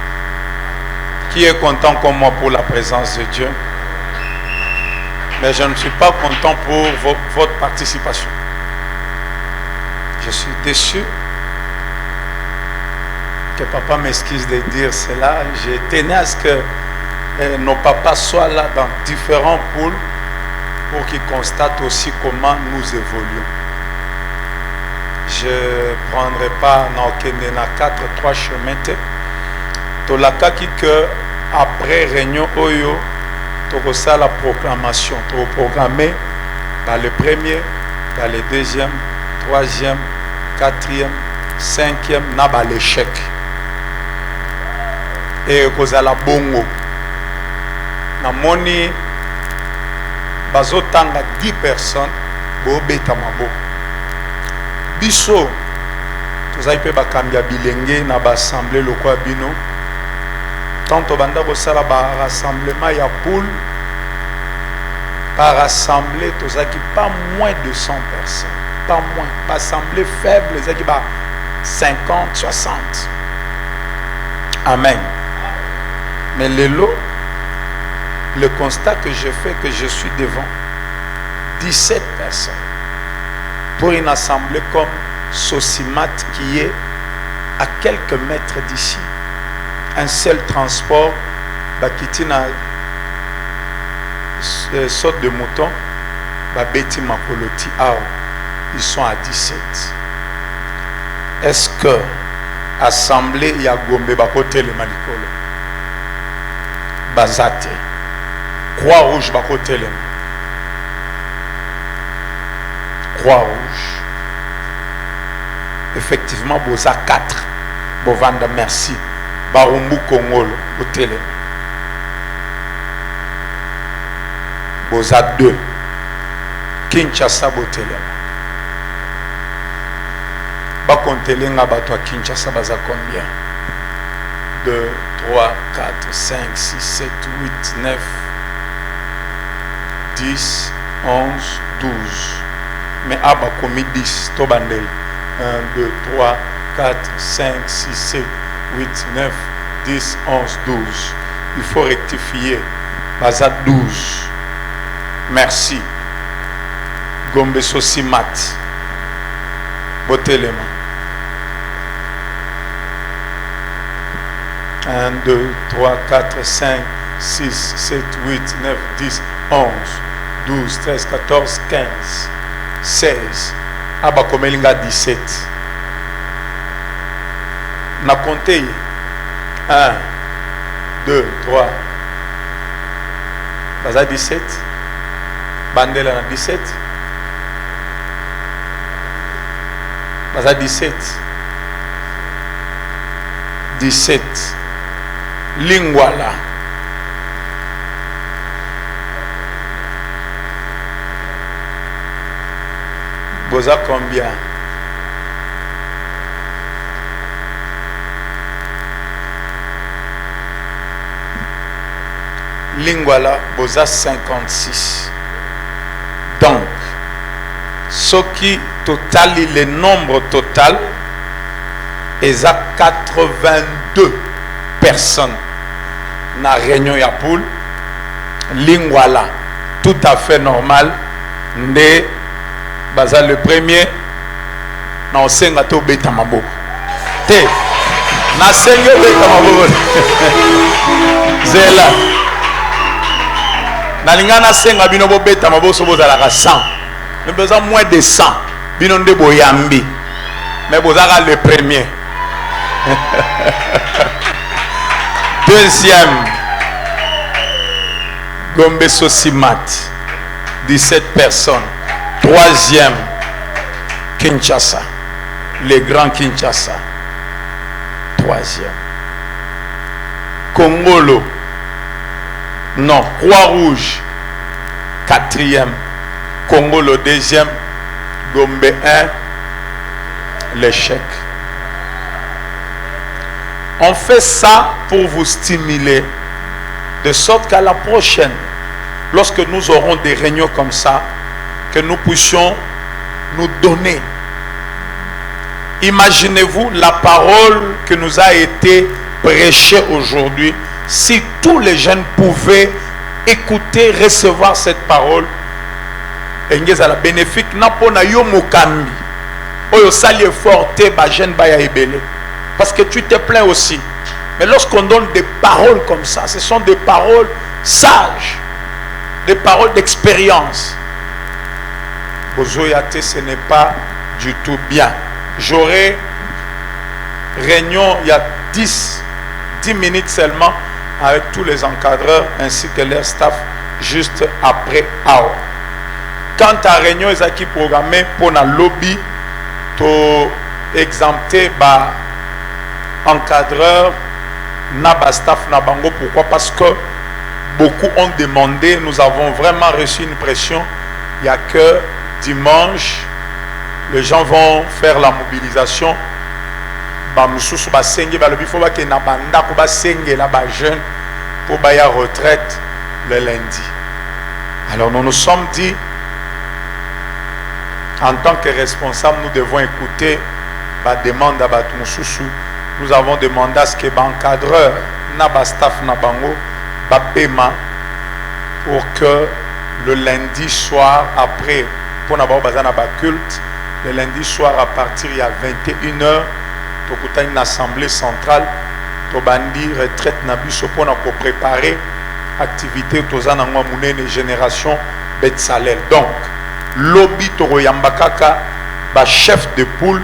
Qui est content comme moi pour la présence de Dieu? Mais je ne suis pas content pour votre participation. Je suis déçu que papa m'excuse de dire cela. Je tenais à ce que nos papas soient là dans différents pôles pour qu'ils constatent aussi comment nous évoluons. Je ne prendrai pas dans 4-3 chemins. Tolaka qui que après réunion Oyo, tu ça la proclamation. Tu programmer dans le premier, dans le deuxième, troisième, quatrième, cinquième, n'a pas l'échec. Et cause à la bongo. Na moni bazotanga 10 personnes bo beta mabo. Biso tozali pe bakambia bilenge na ba assemblée lokwa bino. Tant banda ko sala ba rassemblement ya poule par assemblée tozaki pas moins de 100 personnes. Pas moins, pas assemblée faible, les équipes 50, 60. Amen. Mais le constat que je fais, que je suis devant 17 personnes pour une assemblée comme Sosimat qui est à quelques mètres d'ici. Un seul transport, Bakitina sorte de mouton, Babeti Makoloti Ao. Ils sont à 17. Est-ce que assemblée ya Gombe bakote le malikolo Bazate Croix-Rouge bakote le Croix-Rouge effectivement boza 4 bovanda merci Barumbu Kongolo hôtel boza 2 Kinshasa botelema Bakontelenga bato à Kinshasa baza combien? 2, 3, 4, 5, 6, 7, 8, 9, 10, 11, 12. Mais aba komi 10, to bandel. 1, 2, 3, 4, 5, 6, 7, 8, 9, 10, 11, 12. Il faut rectifier. Baza 12. Merci. Gombe Sosimat. Botelema. 1, 2, 3, 4, 5, 6, 7, 8, 9, 10, 11, 12, 13, 14, 15, 16. Abakomelinga 17. Na compté 1, 2, 3. Baza 17. Bandela na 17. Baza 17. 17. Lingwala. Boza combien? Lingwala, boza 56. Donc, ce qui total, le nombre total est à 82 personnes. Na réunion ya poule Lingwala tout à fait normal ne baza le premier na osenga to beta maboko te na senge beta maboko zela Nalingana senga bino bobeta maboso bozalaka 100. Nous besoin moins de 100. Bino nde boyambi. Mais bozaka le premier. Deuxième, Gombe Sosimat, 17 personnes. Troisième, Kinshasa, les grands Kinshasa. Troisième. Congolo, non, Croix-Rouge, quatrième. Congolo, deuxième. Gombe 1, l'échec. On fait ça pour vous stimuler, de sorte qu'à la prochaine, lorsque nous aurons des réunions comme ça, que nous puissions nous donner. Imaginez-vous la parole que nous a été prêchée aujourd'hui. Si tous les jeunes pouvaient écouter, recevoir cette parole, engeza bénéfique na pona yo mokambi oyo sali forte ba jeune ba ya ebele. Parce que tu te plains aussi. Mais lorsqu'on donne des paroles comme ça, ce sont des paroles sages, des paroles d'expérience. Bozoyate, ce n'est pas du tout bien. J'aurai réunion il y a 10 minutes seulement avec tous les encadreurs ainsi que leur staff juste après AO. Quant à réunion, ils ont programmé pour un lobby pour exempter bah, encadreurs, naba staff, nabango. Pourquoi? Parce que beaucoup ont demandé, nous avons vraiment reçu une pression. Il n'y a que dimanche, les gens vont faire la mobilisation. Pour la retraite le lundi. Alors nous nous sommes dit, en tant que responsables, nous devons écouter la demande à Batmoussousou. Nous avons demandé à ce que l'encadreur, le staff, le paiement, pour que le lundi soir, après, pour le culte, le lundi soir à partir il y a 21h, tu as une assemblée centrale, tu as une retraite pour préparer l'activité de la génération Betsalel. Donc, lobby Toroyambakaka, chef de poule,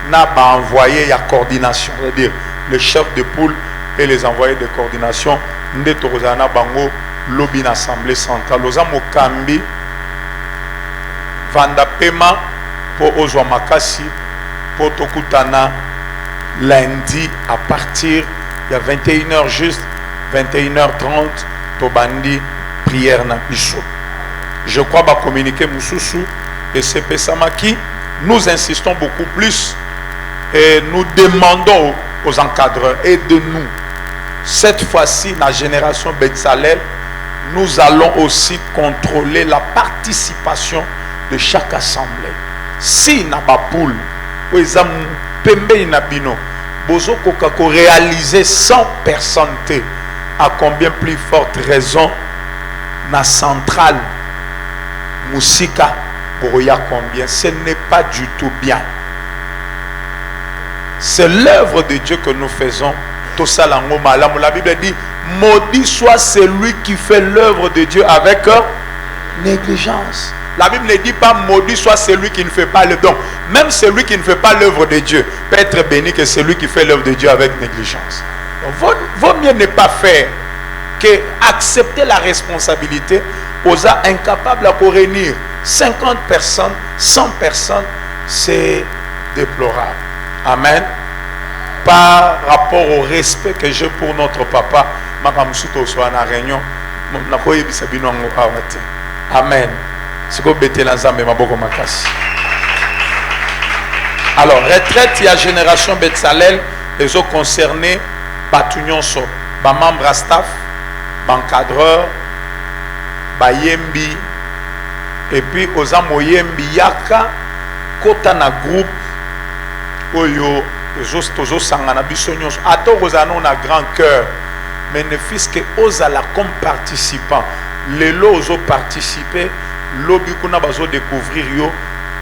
n'a pas envoyé la coordination. C'est-à-dire, le chef de poule et les envoyés de coordination, Nde Torozana Bango, lobby l'assemblée centrale. Loza Mokambi, Vanda Pema, pour Ozwa Makasi, pour Tokutana, lundi à partir, il y a 21h juste, 21h30, Tobandi, prière na biso. Je crois que communiquer Moussoussou et CP Samaki, nous insistons beaucoup plus et nous demandons aux encadreurs et de nous. Cette fois-ci, la génération Betsalel, nous allons aussi contrôler la participation de chaque assemblée. Si n'a pas poule, Pembe Inabino, Bozo Kokako réaliser 100 personnes, à combien plus forte raison, na centrale Moussika, Boroya combien, ce n'est pas du tout bien. C'est l'œuvre de Dieu que nous faisons. Tout ça, la Bible dit, maudit soit celui qui fait l'œuvre de Dieu avec négligence. La Bible ne dit pas maudit soit celui qui ne fait pas le don. Même celui qui ne fait pas l'œuvre de Dieu peut être béni que celui qui fait l'œuvre de Dieu avec négligence. Vaut mieux ne pas faire que accepter la responsabilité aux incapables à réunir 50 personnes, 100 personnes, c'est déplorable. Amen. Par rapport au respect que j'ai pour notre papa, amen. Alors, retraite, il y a génération Betsalel, les autres concernés, Batunyonso, membre à staff, encadreur, Bayembi, et puis aux Amoyembi Yaka, Kotana groupe, Oyo, Tozo Sangana Bissonyos, Ato Rosano on a grand cœur, mais ne fils que Ozala comme participant, les lots ont participé, lobby qu'on a besoin de découvrir yo,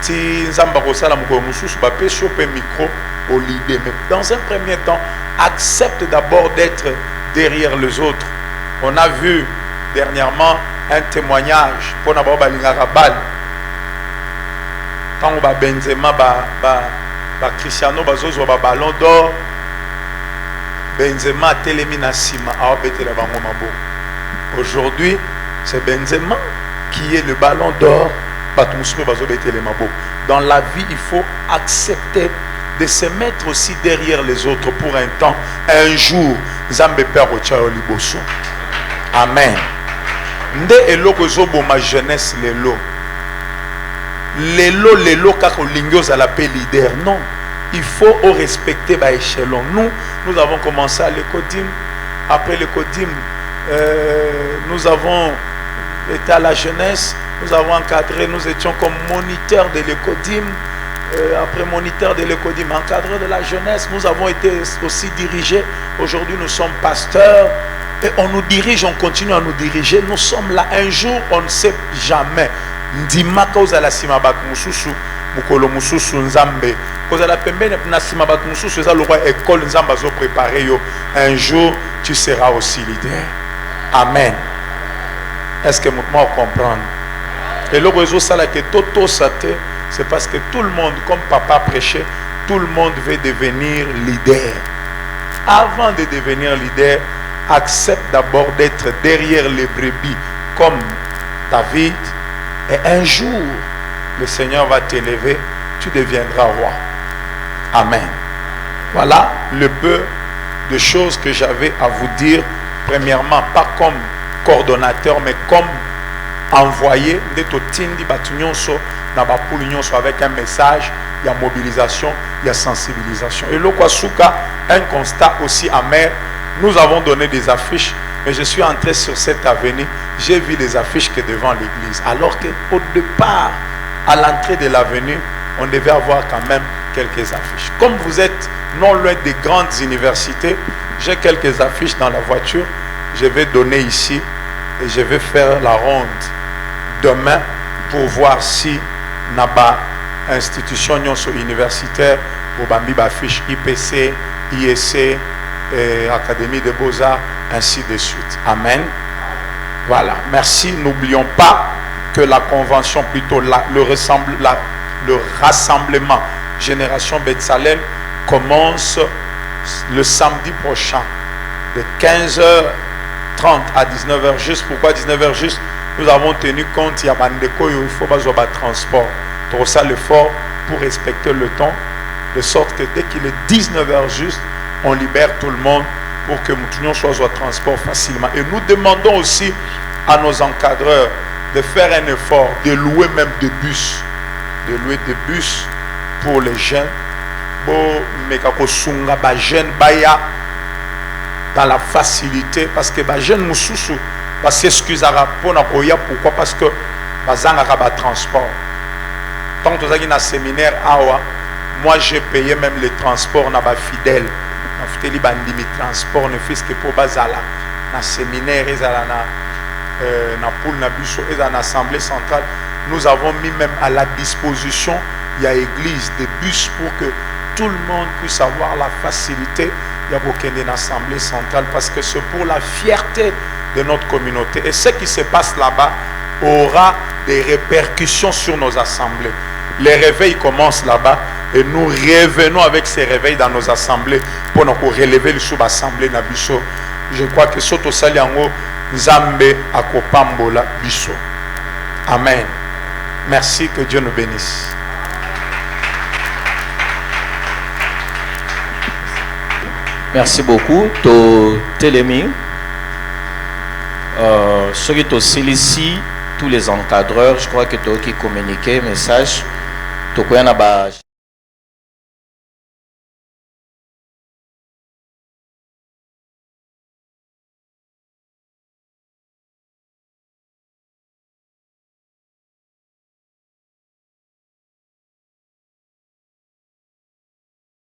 ti Nzamba Rosala Moussous, Bapé choper micro au leader, mais dans un premier temps, accepte d'abord d'être derrière les autres. On a vu dernièrement un témoignage pour na ba lingaka bal tant ba Benzema ba Cristiano bazozo ba ballon d'or Benzema telemi na sima a betela bango mabo. Aujourd'hui c'est Benzema qui est le ballon d'or. Dans la vie il faut accepter de se mettre aussi derrière les autres pour un temps. Un jour Zambe Père Ochao Liboso. Amen. Nde eloko zobo ma jeunesse lelo kako lingos à la paix leader. Non, il faut respecter ba échelon. Nous avons commencé à l'écodim. Après l'écodim, nous avons été à la jeunesse. Nous avons encadré, nous étions comme moniteurs de l'écodim. Après moniteur de l'écodim, encadreur de la jeunesse, nous avons été aussi dirigés. Aujourd'hui, nous sommes pasteurs. Et on nous dirige, on continue à nous diriger. Nous sommes là. Un jour, on ne sait jamais. Ndima cause la simabak mususu, mukolo mususu nzambe. Cause la pembene na simabak mususu, ça le roi école nzamba zo préparé yo. Un jour, tu seras aussi leader. Amen. Est-ce que vous comprenez? Et le réseau ça là que toto saté, c'est parce que tout le monde, comme papa prêchait, tout le monde veut devenir leader. Avant de devenir leader, accepte d'abord d'être derrière les brebis comme David. Et un jour, le Seigneur va t'élever, tu deviendras roi. Amen. Voilà le peu de choses que j'avais à vous dire. Premièrement, pas comme coordonnateur, mais comme envoyé avec un message, il y a mobilisation, il y a sensibilisation. Et le Kwasuka, un constat aussi amer. Nous avons donné des affiches, mais je suis entré sur cette avenue, j'ai vu les affiches que devant l'église. Alors qu'au départ, à l'entrée de l'avenue, on devait avoir quand même quelques affiches. Comme vous êtes non loin des grandes universités, j'ai quelques affiches dans la voiture. Je vais donner ici et je vais faire la ronde demain pour voir si Naba institution universitaire pour Bambi affiche IPC, IEC, Académie des Beaux-Arts, ainsi de suite. Amen. Voilà. Merci. N'oublions pas que la convention, plutôt le rassemblement Génération Betsalem commence le samedi prochain de 15h30 à 19h juste. Pourquoi 19h juste? Nous avons tenu compte, il y a il faut pas avoir transport. Trop ça l'effort pour respecter le temps, de sorte que dès qu'il est 19h juste, on libère tout le monde pour que nous soit transport facilement. Et nous demandons aussi à nos encadreurs de faire un effort, de louer même des bus. De louer des bus pour les jeunes. Dans la facilité, parce que les jeunes moussous s'excusera pour pourquoi? Parce que les transport. Tant que vous avez un séminaire, moi j'ai payé même les transports na fidèles. Je suis transport ne fait que pour bazala na séminaire na poule na busso et dans l'assemblée centrale. Nous avons mis même à la disposition il y a église des bus pour que tout le monde puisse avoir la facilité. Il y a beaucoup d'assemblée centrale parce que c'est pour la fierté de notre communauté. Et ce qui se passe là-bas aura des répercussions sur nos assemblées. Les réveils commencent là-bas et nous revenons avec ces réveils dans nos assemblées pour nous relever le sous-assemblée Nabiso. Je crois que Soto Saliango Nzambe Akopambola Biso. Amen. Merci, que Dieu nous bénisse. Merci beaucoup. To Télémi. Ceux qui sont ici, tous les encadreurs, je crois que tu as communiqué message.